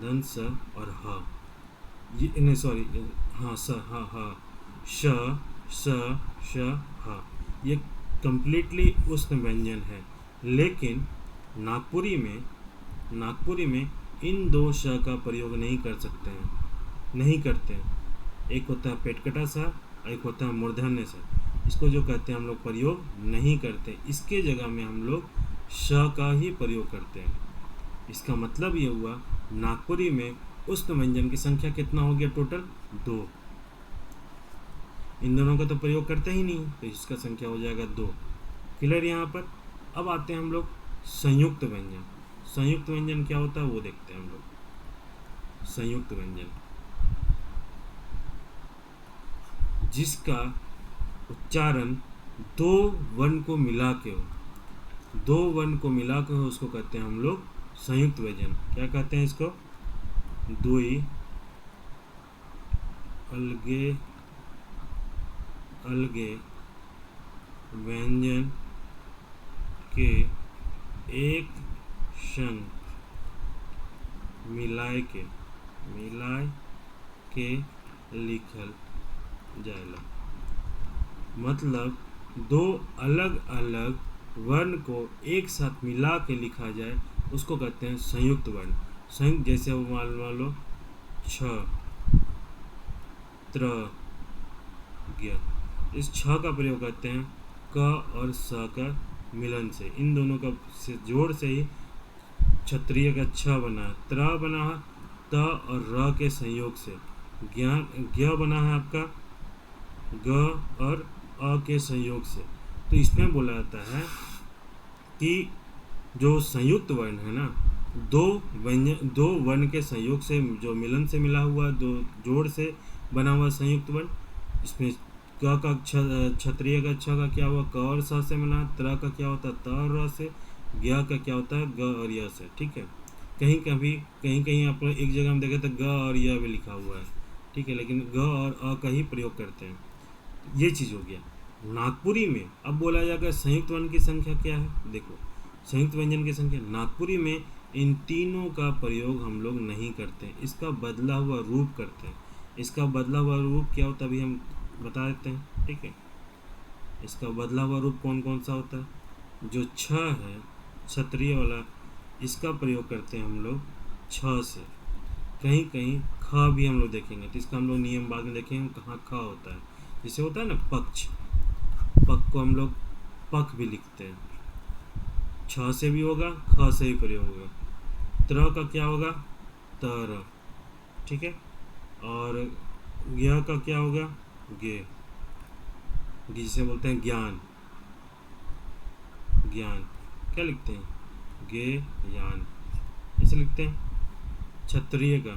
धन स और ह। ये नहीं, सॉरी, हाँ स, हाँ हाँ, श, स, श, ह। ये कंप्लीटली उष्ण व्यंजन है। लेकिन नागपुरी में इन दो श का प्रयोग नहीं कर सकते हैं, नहीं करते हैं। एक होता है पेटकटा सा, एक होता है मूर्धन्य सा। इसको जो कहते हैं हम लोग प्रयोग नहीं करते, इसके जगह में हम लोग श का ही प्रयोग करते हैं। इसका मतलब ये हुआ नागपुरी में उष्ण व्यंजन की संख्या कितना हो गया? टोटल 2। इन दोनों का तो प्रयोग करते ही नहीं, तो इसका संख्या हो जाएगा 2। क्लियर यहाँ पर? अब आते हैं हम लोग संयुक्त व्यंजन। संयुक्त व्यंजन क्या होता है वो देखते हैं हम लोग। संयुक्त व्यंजन जिसका उच्चारण दो वर्ण को मिला के हो, दो वर्ण को मिला के हो, उसको कहते हैं हम लोग संयुक्त व्यंजन। क्या कहते हैं इसको? दुई अलगे अलगे व्यंजन के एक संग मिलाए के लिखल जाएला। मतलब दो अलग अलग वर्ण को एक साथ मिला के लिखा जाए, उसको कहते हैं संयुक्त वर्ण। संयुक्त जैसे मान लो छ, त्र, ज्ञ। इस छ का प्रयोग करते हैं क और स का मिलन से, इन दोनों का से जोड़ से ही क्षत्रिय का छ बना, त्र बना है त और र के संयोग से, ज्ञ बना है आपका ग और अ के संयोग से। तो इसमें बोला जाता है कि जो संयुक्त वर्ण है ना, दो वर्ण के संयोग से, जो मिलन से मिला हुआ, दो जोड़ से बना हुआ संयुक्त वर्ण। इसमें क का क्षत्रिय का छ का क्या हुआ? क और स से बना। त्र का क्या होता है? त और र से। ज्ञ का क्या होता है? ग और य से। ठीक है, कहीं कहीं आप एक जगह हम देखें तो ग और य भी लिखा हुआ है। ठीक है, लेकिन ग और अ का ही प्रयोग करते हैं। ये चीज़ हो गया। नागपुरी में अब बोला जाएगा संयुक्त वर्ण की संख्या क्या है? देखो, संयुक्त व्यंजन की संख्या नागपुरी में इन तीनों का प्रयोग हम लोग नहीं करते, इसका बदला हुआ रूप करते हैं। इसका बदला हुआ रूप क्या होता है अभी हम बता देते हैं। ठीक है, इसका बदला हुआ रूप कौन कौन सा होता है? जो छ है क्षत्रिय वाला, इसका प्रयोग करते हैं हम लोग छ से। कहीं कहीं ख भी हम लोग देखेंगे, तो इसका हम लोग नियम बाद में देखेंगे कहाँ ख होता है। जैसे होता है ना पक्ष, पक को हम लोग पक भी लिखते हैं, छ से भी होगा, ख से भी प्रयोग होगा। त्र का क्या होगा? तर। ठीक है, और ज्ञ का क्या होगा? गे, जिसे बोलते हैं ज्ञान। ज्ञान क्या लिखते हैं? गे यान, ऐसे लिखते हैं। क्षत्रिय का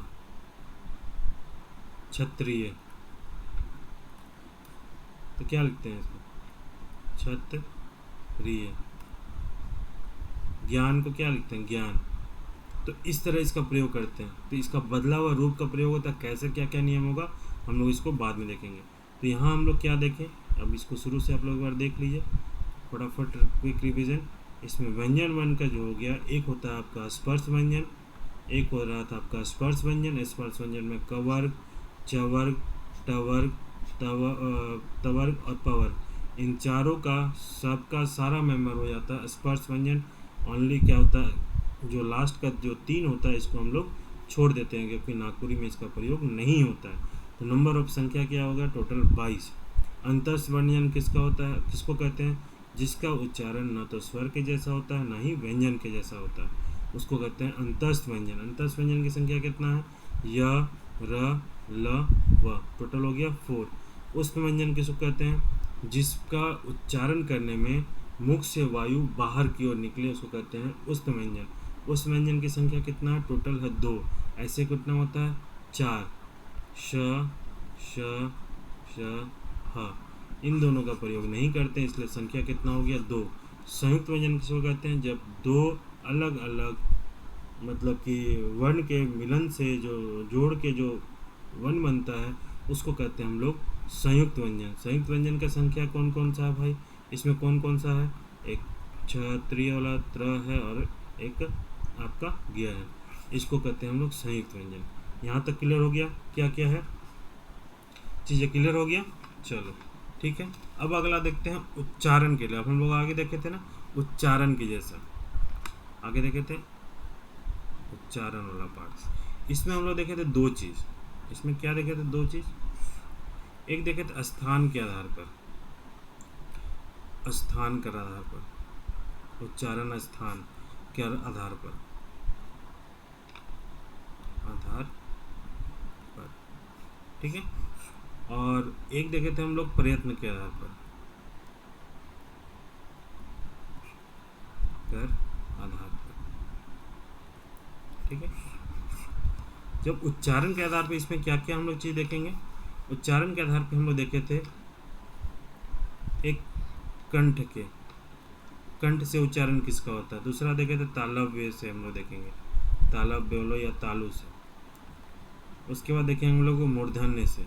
क्षत्रिय, तो क्या लिखते हैं इसको? क्षत्रिय। ज्ञान को क्या लिखते हैं? ज्ञान। तो इस तरह इसका प्रयोग करते हैं। तो इसका बदला हुआ रूप का प्रयोग होता है। कैसे क्या क्या नियम होगा हम लोग इसको बाद में देखेंगे। तो यहाँ हम लोग क्या देखें, अब इसको शुरू से आप लोग एक बार देख लीजिए, फटाफट क्विक रिवीजन। इसमें व्यंजन वर्ण का जो हो गया, एक होता है आपका स्पर्श व्यंजन, एक हो रहा था आपका स्पर्श व्यंजन। स्पर्श व्यंजन में कवर्ग, चवर्ग, टवर्ग, तवर्ग और पवर्ग, इन चारों का सबका सारा मेंबर हो जाता है स्पर्श व्यंजन। ओनली क्या होता है, जो लास्ट का जो 3 होता है इसको हम लोग छोड़ देते हैं, क्योंकि नागपुरी में इसका प्रयोग नहीं होता है। तो नंबर ऑफ संख्या क्या होगा? टोटल 22। अंतस्थ व्यंजन किसका होता है, किसको कहते हैं? जिसका उच्चारण न तो स्वर के जैसा होता है, न ही व्यंजन के जैसा होता है, उसको कहते हैं अंतस्थ व्यंजन। अंतस्थ व्यंजन की संख्या कितना है? य, र, ल, व, टोटल हो गया 4। उष्ण व्यंजन किसको कहते हैं? जिसका उच्चारण करने में मुख से वायु बाहर की ओर निकले, उसको कहते हैं उष्ण व्यंजन। उष्ण व्यंजन की संख्या कितना है? टोटल है 2। ऐसे कितना होता है? 4। श, श, श, ह। इन दोनों का प्रयोग नहीं करते, इसलिए संख्या कितना हो गया? 2। संयुक्त व्यंजन किसको कहते हैं? जब दो अलग अलग मतलब कि वर्ण के मिलन से जो जोड़ के जो वर्ण बनता है, उसको कहते हैं हम लोग संयुक्त व्यंजन। संयुक्त व्यंजन का संख्या कौन कौन सा है भाई? इसमें कौन कौन सा है? एक क्षत्रिय वाला त्र है और एक आपका गिया है। इसको कहते हैं हम लोग संयुक्त व्यंजन। यहाँ तक क्लियर हो गया क्या क्या है? चीज़ें क्लियर हो गया? चलो ठीक है। अब अगला देखते हैं उच्चारण के लिए। अब हम लोग आगे देखे थे ना उच्चारण के जैसा, आगे देखे थे उच्चारण वाला पार्ट। इसमें हम लोग देखे थे दो चीज़। इसमें क्या देखे थे? दो चीज़। एक देखे थे स्थान के आधार पर, स्थान के आधार पर, उच्चारण स्थान के आधार पर, आधार पर, ठीक है। और एक देखे थे हम लोग प्रयत्न के आधार पर, कर आधार पर, ठीक है। जब उच्चारण के आधार पर इसमें क्या क्या हम लोग चीज़ देखेंगे? उच्चारण के आधार पर हम लोग देखे थे एक कंठ के, कंठ से उच्चारण किसका होता है। दूसरा देखे थे तालव्य से हम लोग देखेंगे, तालव्य बोलो या तालु से। उसके बाद देखेंगे हम लोग मूर्धन्य से,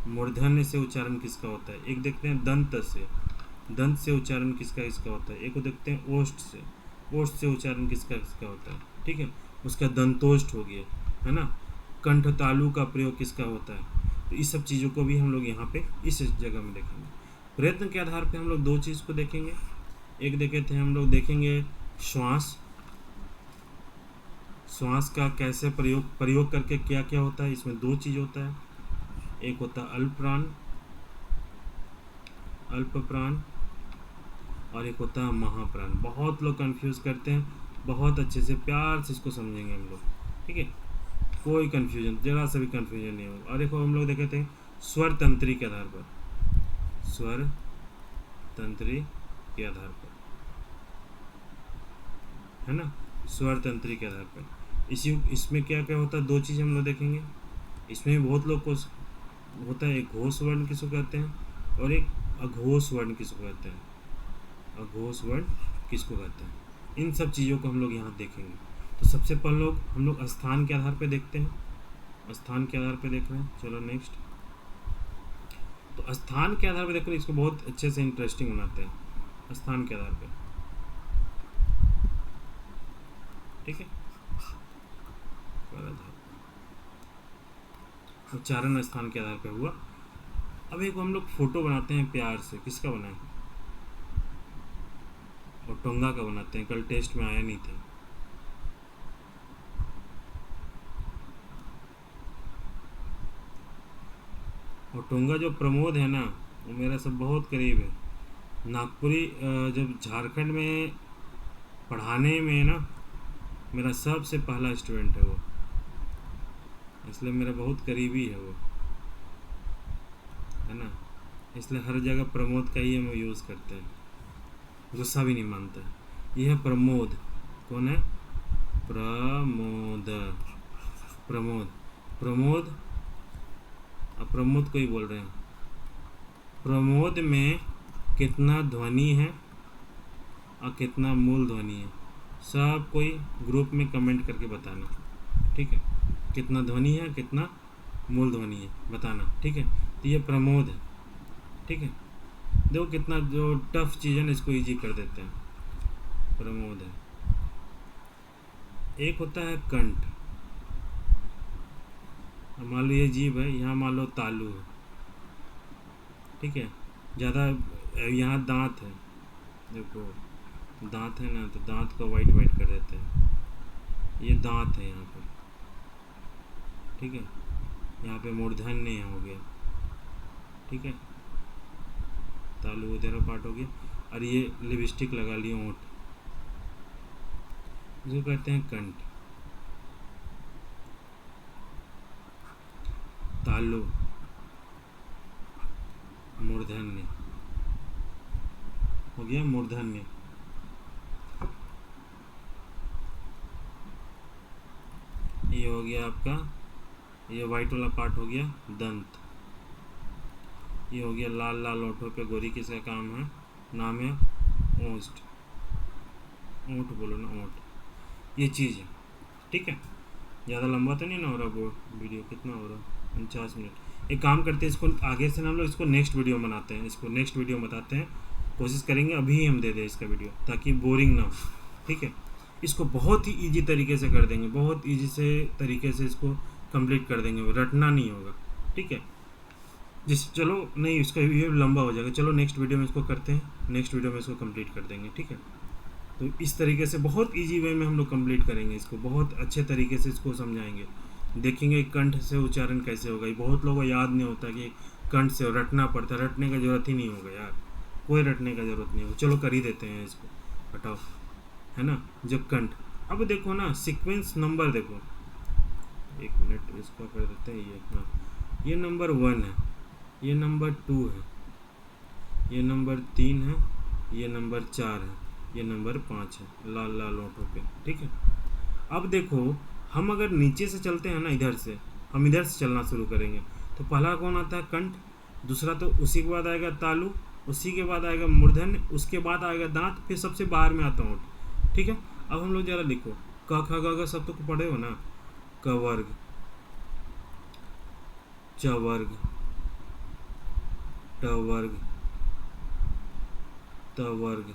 मूर्धन्य से उच्चारण किसका होता है। एक देखते हैं दंत से, दंत से उच्चारण किसका इसका होता है। एक को देखते हैं ओष्ठ से, ओष्ठ से उच्चारण किसका इसका होता है, ठीक है। उसका दंतोष्ठ हो गया, है ना। कंठ तालु का प्रयोग किसका होता है। तो इस सब चीज़ों को भी हम लोग यहाँ पे इस जगह में देखेंगे। प्रयत्न के आधार पे हम लोग दो चीज़ को देखेंगे। एक देखे थे हम लोग देखेंगे श्वास, श्वास का कैसे प्रयोग करके क्या क्या होता है। इसमें दो चीज़ होता है, एक होता है अल्प प्राण, अल्प प्राण, और एक होता है महाप्राण। बहुत लोग कंफ्यूज करते हैं, बहुत अच्छे से प्यार से इसको समझेंगे हम लोग, ठीक है। कोई कंफ्यूजन, जरा सा भी कंफ्यूजन नहीं होगा। और देखो हम लोग देखे थे स्वर तंत्री के आधार पर, स्वर तंत्री के आधार पर, है ना, स्वर तंत्री के आधार पर। इसमें क्या क्या होता है? दो चीज़ हम लोग देखेंगे। इसमें भी बहुत लोग को होता है, एक घोष वर्ण किसको कहते हैं और एक अघोष वर्ण किसको कहते हैं, अघोष वर्ण किसको कहते हैं। इन सब चीज़ों को हम लोग यहाँ देखेंगे। तो सबसे पहले हम लोग स्थान के आधार पर देखते हैं, स्थान के आधार पर देख रहे हैं। चलो नेक्स्ट। तो स्थान के आधार पर देख रहे हैं, इसको बहुत अच्छे से इंटरेस्टिंग बनाते हैं स्थान के आधार पर, ठीक है। उच्चारण स्थान के आधार पर हुआ। अब एक हम लोग फोटो बनाते हैं प्यार से, किसका बनाए? और टोंगा का बनाते हैं, कल टेस्ट में आया नहीं था। और टोंगा जो प्रमोद है ना, वो मेरा सब बहुत करीब है। नागपुरी जब झारखंड में पढ़ाने में ना मेरा सबसे पहला स्टूडेंट है वो, इसलिए मेरा बहुत करीबी है वो, है ना। इसलिए हर जगह प्रमोद का ही हम यूज़ करते हैं, गुस्सा भी नहीं मानता। ये है प्रमोद। कौन है? प्रमोद, प्रमोद, प्रमोद। अब प्रमोद को ही बोल रहे हैं। प्रमोद में कितना ध्वनि है और कितना मूल ध्वनि है, सब कोई ग्रुप में कमेंट करके बताना, ठीक है। कितना ध्वनि है, कितना मूल ध्वनि है बताना, ठीक है। तो ये प्रमोद है, ठीक है। देखो कितना जो टफ चीज़ है ना, इसको इजी कर देते हैं। प्रमोद है। एक होता है कंठ, मान लो ये जीभ है, यहाँ मान लो तालु है, ठीक है। ज़्यादा यहाँ दांत है, देखो दांत है ना, तो दांत को वाइट वाइट कर देते हैं। ये दांत है यहाँ पर, ठीक है। यहाँ पे मूर्धन्य हो गया, ठीक है। तालु इधर पार्ट हो गया। और ये लिपस्टिक लगा ली ओंठ, इसको कहते हैं कंठ। तालु, मूर्धन्य हो गया, मूर्धन्य। ये हो गया आपका, ये वाइट वाला पार्ट हो गया दंत। ये हो गया लाल लाल ओंठों पे गोरी, किसका काम है, नाम है ओष्ठ, ओंठ बोलो ना, ओंठ। ये चीज़ है, ठीक है। ज़्यादा लंबा तो नहीं ना हो रहा वो वीडियो, कितना हो रहा 49 मिनट। एक काम करते हैं, इसको आगे से ना हम लोग इसको नेक्स्ट वीडियो बनाते हैं, इसको नेक्स्ट वीडियो बताते हैं, कोशिश करेंगे अभी ही हम दे दें इसका वीडियो ताकि बोरिंग ना हो, ठीक है। इसको बहुत ही ईजी तरीके से कर देंगे, बहुत ईजी से तरीके से इसको कंप्लीट कर देंगे, रटना नहीं होगा, ठीक है। चलो नहीं, इसका ये लंबा हो जाएगा, चलो नेक्स्ट वीडियो में इसको करते हैं, नेक्स्ट वीडियो में इसको कंप्लीट कर देंगे, ठीक है। तो इस तरीके से बहुत इजी वे में हम लोग कंप्लीट करेंगे इसको, बहुत अच्छे तरीके से इसको समझाएंगे, देखेंगे कंठ से उच्चारण कैसे होगा। ये बहुत लोगों को याद नहीं होता कि कंठ से रटना पड़ता है, रटने का ज़रूरत ही नहीं होगा यार, कोई रटने का ज़रूरत नहीं होगा। चलो कर ही देते हैं इसको, हटाओ, है ना। जब कंठ, अब देखो ना सीक्वेंस नंबर देखो, एक मिनट इसको कर देते हैं, ये हाँ, ये नंबर 1 है, ये नंबर 2 है, ये नंबर 3 है, ये नंबर 4 है, ये नंबर 5 है, लाल लाल ओंठों पे, ठीक है। अब देखो हम अगर नीचे से चलते हैं ना, इधर से हम इधर से चलना शुरू करेंगे, तो पहला कौन आता है, कंठ, दूसरा तो उसी के बाद आएगा तालु, उसी के बाद आएगा मूर्धन्य, उसके बाद आएगा दांत, फिर सबसे बाहर में आता ओंठ, ठीक है। अब हम लोग जरा लिखो, क ख ग घ सब तो पढ़े हो ना, क वर्ग, च वर्ग, ट वर्ग, त वर्ग,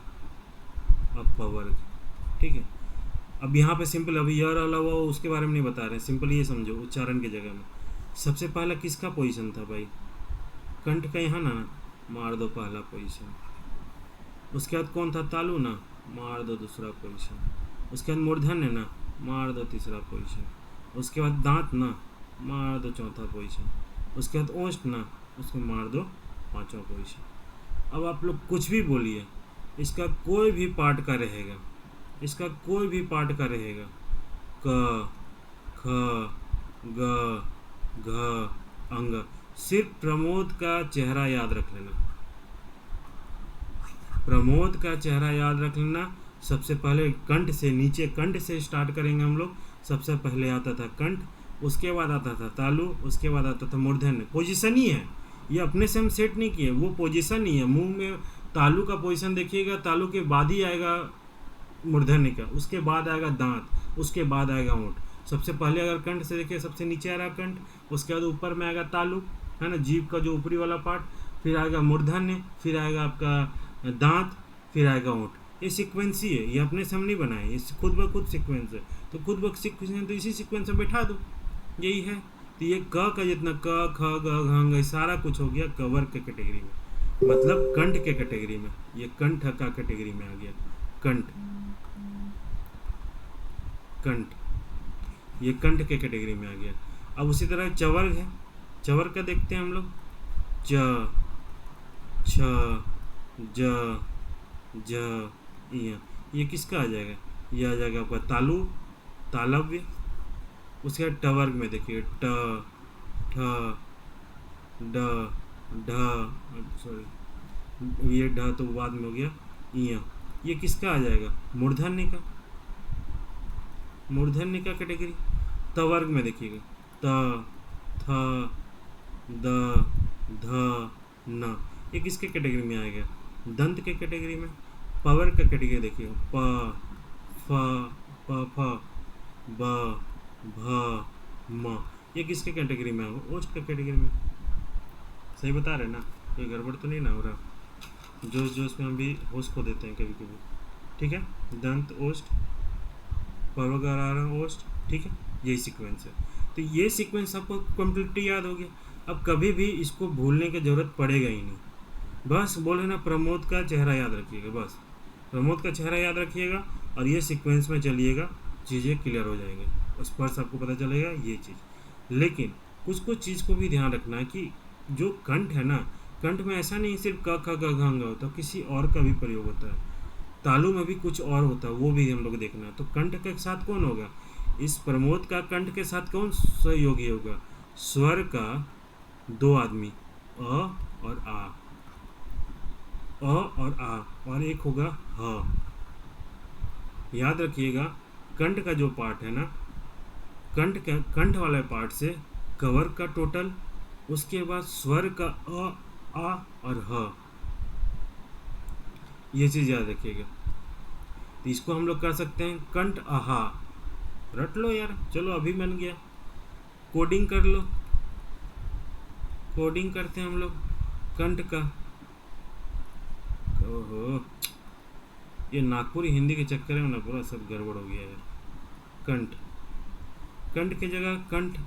अप वर्ग, ठीक है। अब यहाँ पे सिंपल, अभी यर अलावा उसके बारे में नहीं बता रहे, सिंपल ये समझो उच्चारण की जगह में सबसे पहला किसका पोजीशन था भाई, कंठ का, यहाँ ना मार दो पहला पोजीशन, उसके बाद कौन था, तालु ना, मार दो दूसरा पोजीशन, उसके बाद मूर्धन्य ना, मार दो तीसरा पोजीशन, उसके बाद दांत ना, मार दो चौथा पोजीशन, उसके बाद ओष्ठ ना, उसको मार दो पांचवा पोजीशन। अब आप लोग कुछ भी बोलिए, इसका कोई भी पार्ट का रहेगा, इसका कोई भी पार्ट का रहेगा, क ख ग घ अंग, सिर्फ प्रमोद का चेहरा याद रख लेना, प्रमोद का चेहरा याद रख लेना। सबसे पहले कंठ से, नीचे कंठ से स्टार्ट करेंगे हम लोग, सबसे पहले आता था कंठ, उसके बाद आता था तालु, उसके बाद आता था मूर्धन्य। पोजीशन ही है ये, अपने से हम सेट नहीं किए, वो पोजीशन ही है। मुंह में तालु का पोजीशन देखिएगा, तालु के बाद ही आएगा मूर्धन्य का, उसके बाद आएगा दांत, उसके बाद आएगा ओंठ। सबसे पहले अगर कंठ से देखिए, सबसे नीचे आ रहा कंठ, उसके बाद ऊपर में आएगा तालु, है ना, जीभ का जो ऊपरी वाला पार्ट, फिर आएगा मूर्धन्य, फिर आएगा आपका दांत, फिर आएगा ओंठ। ये सीक्वेंस ही है, ये अपने से हम नहीं बनाए, ये खुद ब खुद सीक्वेंस है। तो खुद ब सीक्वेंस है, तो इसी सीक्वेंस में बैठा दो, यही है। तो ये क का जितना क ख ग घ सारा कुछ हो गया कवर के कैटेगरी में, मतलब कंठ के कैटेगरी में, ये कंठ का कैटेगरी में आ गया, कंठ, कंठ, ये कंठ के कैटेगरी में आ गया। अब उसी तरह चवर्ग है, चवर्ग का देखते हैं हम लोग, च छ ज ज ये किसका आ जाएगा, ये आ जाएगा आपका तालु, तालव्य। उसके बाद टवर्ग में देखिए, ट ठ ड ढ, सॉरी ये ढ तो बाद में हो गया, ये किसका आ जाएगा, मूर्धन्य का, मूर्धन्य का कैटेगरी। तवर्ग में देखिएगा, त थ द ध न, ये किसके कैटेगरी में आएगा, दंत के कैटेगरी में। पवर का कैटेगरी देखिए, प फ प फ ब भ म, ये किसके कैटेगरी में आएगा, ओष्ठ के कैटेगरी में। सही बता रहे ना, कोई गड़बड़ तो नहीं ना हो रहा, जोश जोश में हम भी होश खो देते हैं कभी कभी, ठीक है। दंत ओष्ठ, पर्वगार ओष्ठ, ठीक है, यही सीक्वेंस है। तो ये सीक्वेंस आपको कम्प्लीटली याद हो गया। अब कभी भी इसको भूलने की ज़रूरत पड़ेगा ही नहीं, बस बोले ना प्रमोद का चेहरा याद रखिएगा, बस प्रमोद का चेहरा याद रखिएगा और ये सीक्वेंस में चलिएगा, चीज़ें क्लियर हो जाएंगी, उस पर आपको पता चलेगा ये चीज़। लेकिन कुछ कुछ चीज़ को भी ध्यान रखना है कि जो कंठ है ना, कंठ में ऐसा नहीं सिर्फ क ख ग घ होता, किसी और का भी प्रयोग होता है, तालु में भी कुछ और होता है, वो भी हम लोग देखना है। तो कंठ के साथ कौन होगा, इस प्रमोद का कंठ के साथ कौन सहयोगी होगा, स्वर का दो आदमी, अ और आ, अ और आ, और एक होगा ह। याद रखिएगा, कंठ का जो पार्ट है ना, कंठ वाले पार्ट से कवर का टोटल, उसके बाद स्वर का अ, आ और ह, ये चीज़ याद रखिएगा। तो इसको हम लोग कर सकते हैं कंठ आहा, रट लो यार, चलो अभी बन गया, कोडिंग कर लो, कोडिंग करते हैं हम लोग कंठ का। ओहो, ये नागपुरी हिंदी के चक्कर में ना पूरा सब गड़बड़ हो गया है। कंठ, कंठ की जगह कंठ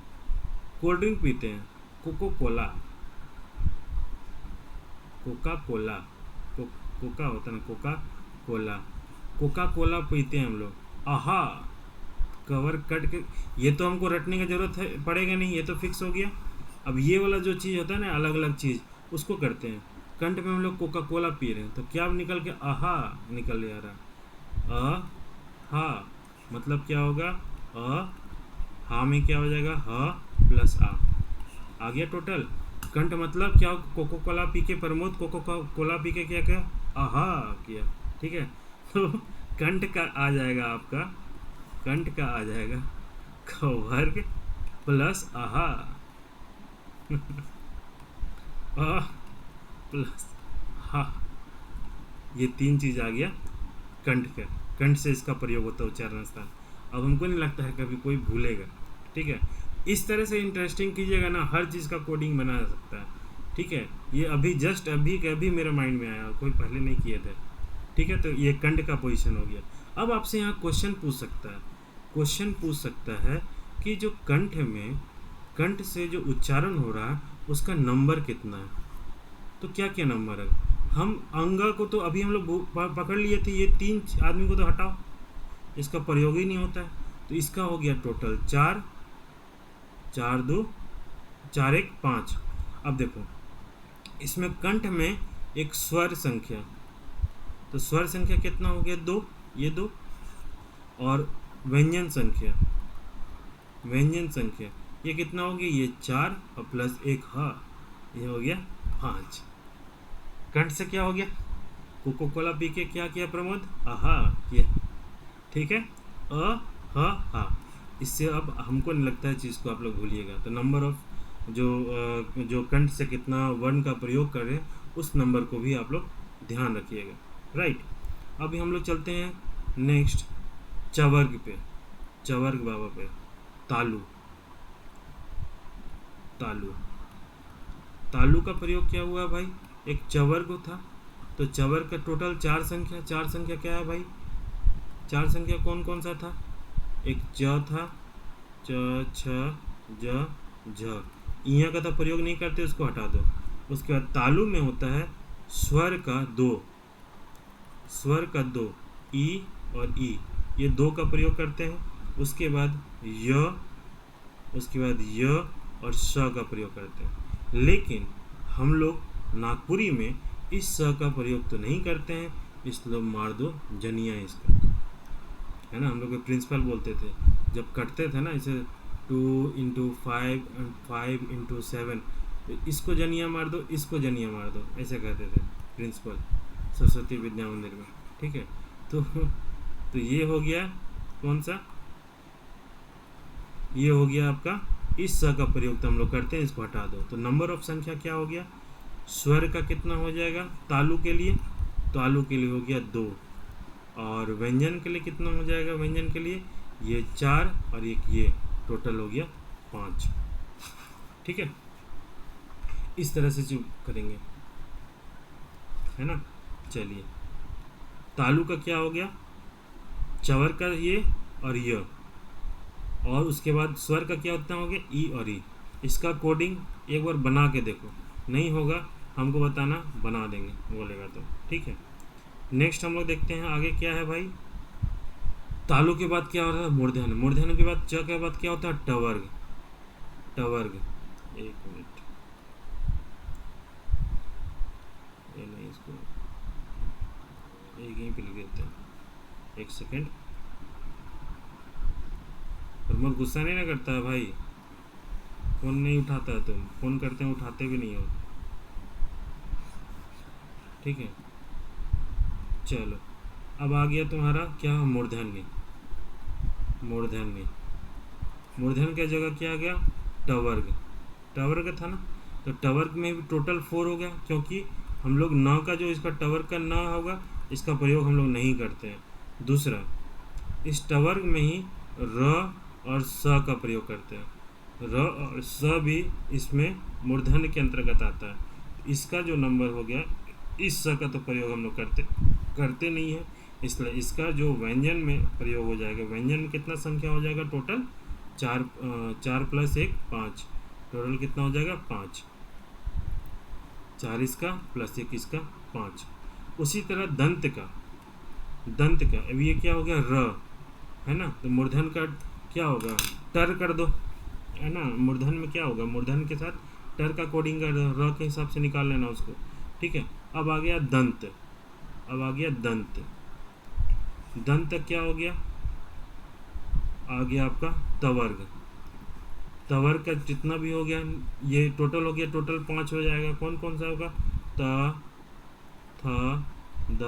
कोल्ड ड्रिंक पीते हैं, coco cola, coca cola, coca होता है ना, कोका कोला, कोका कोला पीते हैं हम लोग। आहा, कवर कट के, ये तो हमको रटने की जरूरत है पड़ेगा नहीं, ये तो फिक्स हो गया। अब ये वाला जो चीज़ होता है ना, अलग अलग चीज़, उसको करते हैं। कंठ में हम लोग कोका कोला पी रहे हैं, तो क्या निकल के आहा निकल जा रहा। हा, मतलब क्या होगा, हा में क्या हो जाएगा, ह प्लस आ गया टोटल। कंठ मतलब क्या, कोको कोला पी के प्रमोद कोको कोला पी के क्या किया, आहा किया, ठीक है। तो कंठ का आ जाएगा आपका, कंठ का आ जाएगा वर्ग प्लस आहा प्लस हा, ये तीन चीज़ आ गया कंठ का। कंठ से इसका प्रयोग होता है उच्चारण स्थान। अब हमको नहीं लगता है कभी कोई भूलेगा, ठीक है। इस तरह से इंटरेस्टिंग कीजिएगा ना, हर चीज़ का कोडिंग बना सकता है, ठीक है। ये अभी जस्ट अभी मेरे माइंड में आया, कोई पहले नहीं किए थे, ठीक है। तो ये कंठ का पोजीशन हो गया। अब आपसे यहाँ क्वेश्चन पूछ सकता है, क्वेश्चन पूछ सकता है कि जो कंठ में, कंठ से जो उच्चारण हो रहा है उसका नंबर कितना है। तो क्या क्या नंबर है, हम अंगा को तो अभी हम लोग पकड़ लिए थे, ये तीन आदमी को तो हटाओ, इसका प्रयोग ही नहीं होता है। तो इसका हो गया टोटल 4, 4 2 4 1 5। अब देखो इसमें कंठ में एक स्वर संख्या, तो स्वर संख्या कितना हो गया, 2, ये 2, और व्यंजन संख्या, व्यंजन संख्या ये कितना हो गया, ये 4 और प्लस 1 ह, ये हो गया 5। कंठ से क्या हो गया, कोको कोला पी के क्या किया प्रमोद, आहा किया, ठीक है। हा, इससे अब हमको नहीं लगता है चीज़ को आप लोग भूलिएगा। तो नंबर ऑफ जो कंठ से कितना वर्ण का प्रयोग कर रहे हैं उस नंबर को भी आप लोग ध्यान रखिएगा, राइट। अभी हम लोग चलते हैं नेक्स्ट चवर्ग पे, चवर्ग बाबा पे। तालु, तालु, तालु का प्रयोग क्या हुआ भाई, एक चवर्ग था, तो चवर्ग का टोटल 4 संख्या, 4 संख्या क्या है भाई, 4 संख्या कौन कौन सा था, एक ज था, च छ ज झ, इया का तो प्रयोग नहीं करते, उसको हटा दो। उसके बाद तालु में होता है स्वर का 2, स्वर का 2, ई और ई, ये 2 का प्रयोग करते हैं। उसके बाद य, उसके बाद य और स का प्रयोग करते हैं। लेकिन हम लोग नागपुरी में इस स का प्रयोग तो नहीं करते हैं, इसलिए मार दो जनिया इसका, है ना। हम लोग के प्रिंसिपल बोलते थे जब कटते थे ना, इसे 2 × 5 और 5 × 7, इसको जनिया मार दो, इसको जनिया मार दो, ऐसे कहते थे प्रिंसिपल सरस्वती विद्या मंदिर में, ठीक है। तो ये हो गया कौन सा, ये हो गया आपका इस स का प्रयोग तो हम लोग करते हैं, इसको हटा दो। तो नंबर ऑफ संख्या क्या हो गया, स्वर का कितना हो जाएगा तालु के लिए, तालु के लिए हो गया 2, और व्यंजन के लिए कितना हो जाएगा, व्यंजन के लिए ये 4 और एक ये, टोटल हो गया 5, ठीक है। इस तरह से जो करेंगे, है ना। चलिए, तालु का क्या हो गया, चवर का ये और य, और उसके बाद स्वर का क्या होता हो गया, ई और ई। इसका कोडिंग एक बार बना के देखो, नहीं होगा हमको बताना, बना देंगे बोलेगा तो, ठीक है। नेक्स्ट हम लोग देखते हैं आगे क्या है भाई। तालु के बाद क्या होता है, मूर्धन्य, मूर्धन्य के बाद च के बाद क्या होता है, टवर्ग, टवर्ग। एक मिनट, ये नहीं, इसको एक यहीं पे लिख देते हैं, एक सेकेंड। प्रमोद गुस्सा नहीं ना करता है भाई, फ़ोन नहीं उठाता है, तुम फ़ोन करते हैं उठाते भी नहीं हो, ठीक है। चलो, अब आ गया तुम्हारा क्या, मूर्धन्य, मूर्धन्य, मूर्धन्य की जगह क्या आ गया, टवर्ग, टवर्ग था ना। तो टवर्ग में भी टोटल 4 हो गया, क्योंकि हम लोग न का जो इसका टवर्ग का न होगा इसका प्रयोग हम लोग नहीं करते हैं। दूसरा, इस टवर्ग में ही र और स का प्रयोग करते हैं, र और स भी इसमें मूर्धन्य के अंतर्गत आता है। इसका जो नंबर हो गया, इस स का तो प्रयोग हम लोग करते नहीं है, इसलिए इसका जो व्यंजन में प्रयोग हो जाएगा, व्यंजन में कितना संख्या हो जाएगा टोटल, 4 प्लस 1 5, टोटल कितना हो जाएगा 5, 4 इसका प्लस 1 इसका 5। उसी तरह दंत का अब ये क्या हो गया र, है ना, तो मूर्धन का क्या होगा, टर कर दो, है ना, मूर्धन में क्या होगा, मूर्धन के साथ टर का कोडिंग कर दो, र के हिसाब से निकाल लेना उसको, ठीक है। अब आ गया दंत, दंत क्या हो गया, आ गया आपका तवर्ग का जितना भी हो गया, ये टोटल हो गया, टोटल 5 हो जाएगा। कौन कौन सा होगा, त थ द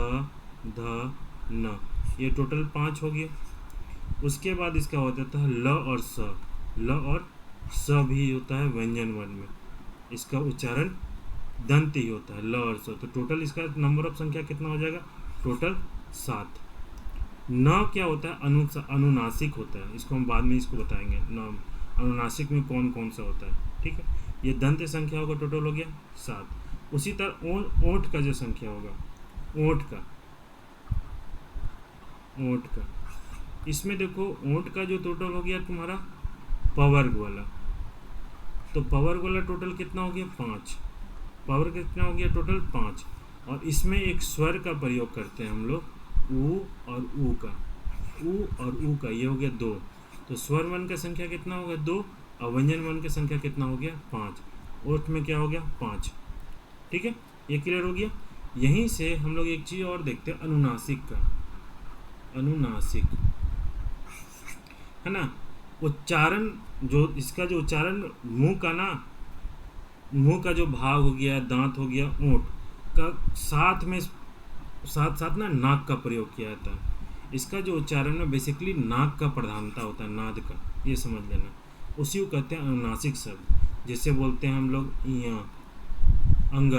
ध न, ये टोटल 5 हो गया। उसके बाद इसका होता था ल और स भी होता है व्यंजन वर्ण में, इसका उच्चारण दंत ही होता है, ल और स। तो टोटल इसका नंबर ऑफ संख्या कितना हो जाएगा, टोटल 7। न क्या होता है, अनुनासिक होता है, इसको हम बाद में इसको बताएंगे, न अनुनासिक में कौन कौन सा होता है, ठीक है। ये दंत संख्या होगा, टोटल हो गया 7। उसी तरह ओंठ का जो संख्या होगा, ओंठ का इसमें देखो, ओंठ का जो टोटल हो गया तुम्हारा पवर्ग वाला, तो पवर्ग वाला टोटल कितना हो गया 5, पावर कितना हो गया टोटल 5। और इसमें एक स्वर का प्रयोग करते हैं हम लोग, ऊ और ऊ का, ये हो गया 2, तो स्वर वन का संख्या कितना होगा 2, और व्यंजन वन का संख्या कितना हो गया 5, ओठ में क्या हो गया 5, ठीक है, ये क्लियर हो गया। यहीं से हम लोग एक चीज़ और देखते हैं, अनुनासिक, है ना, उच्चारण, जो इसका जो उच्चारण मुंह का जो भाग हो गया, दांत हो गया, ओंठ का साथ ना नाक का प्रयोग किया जाता है। इसका जो उच्चारण में बेसिकली नाक का प्रधानता होता है, नाद का, ये समझ लेना। उसी को कहते हैं अनुनासिक शब्द, जिससे बोलते हैं हम लोग इया, अंग,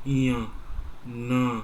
इया, न,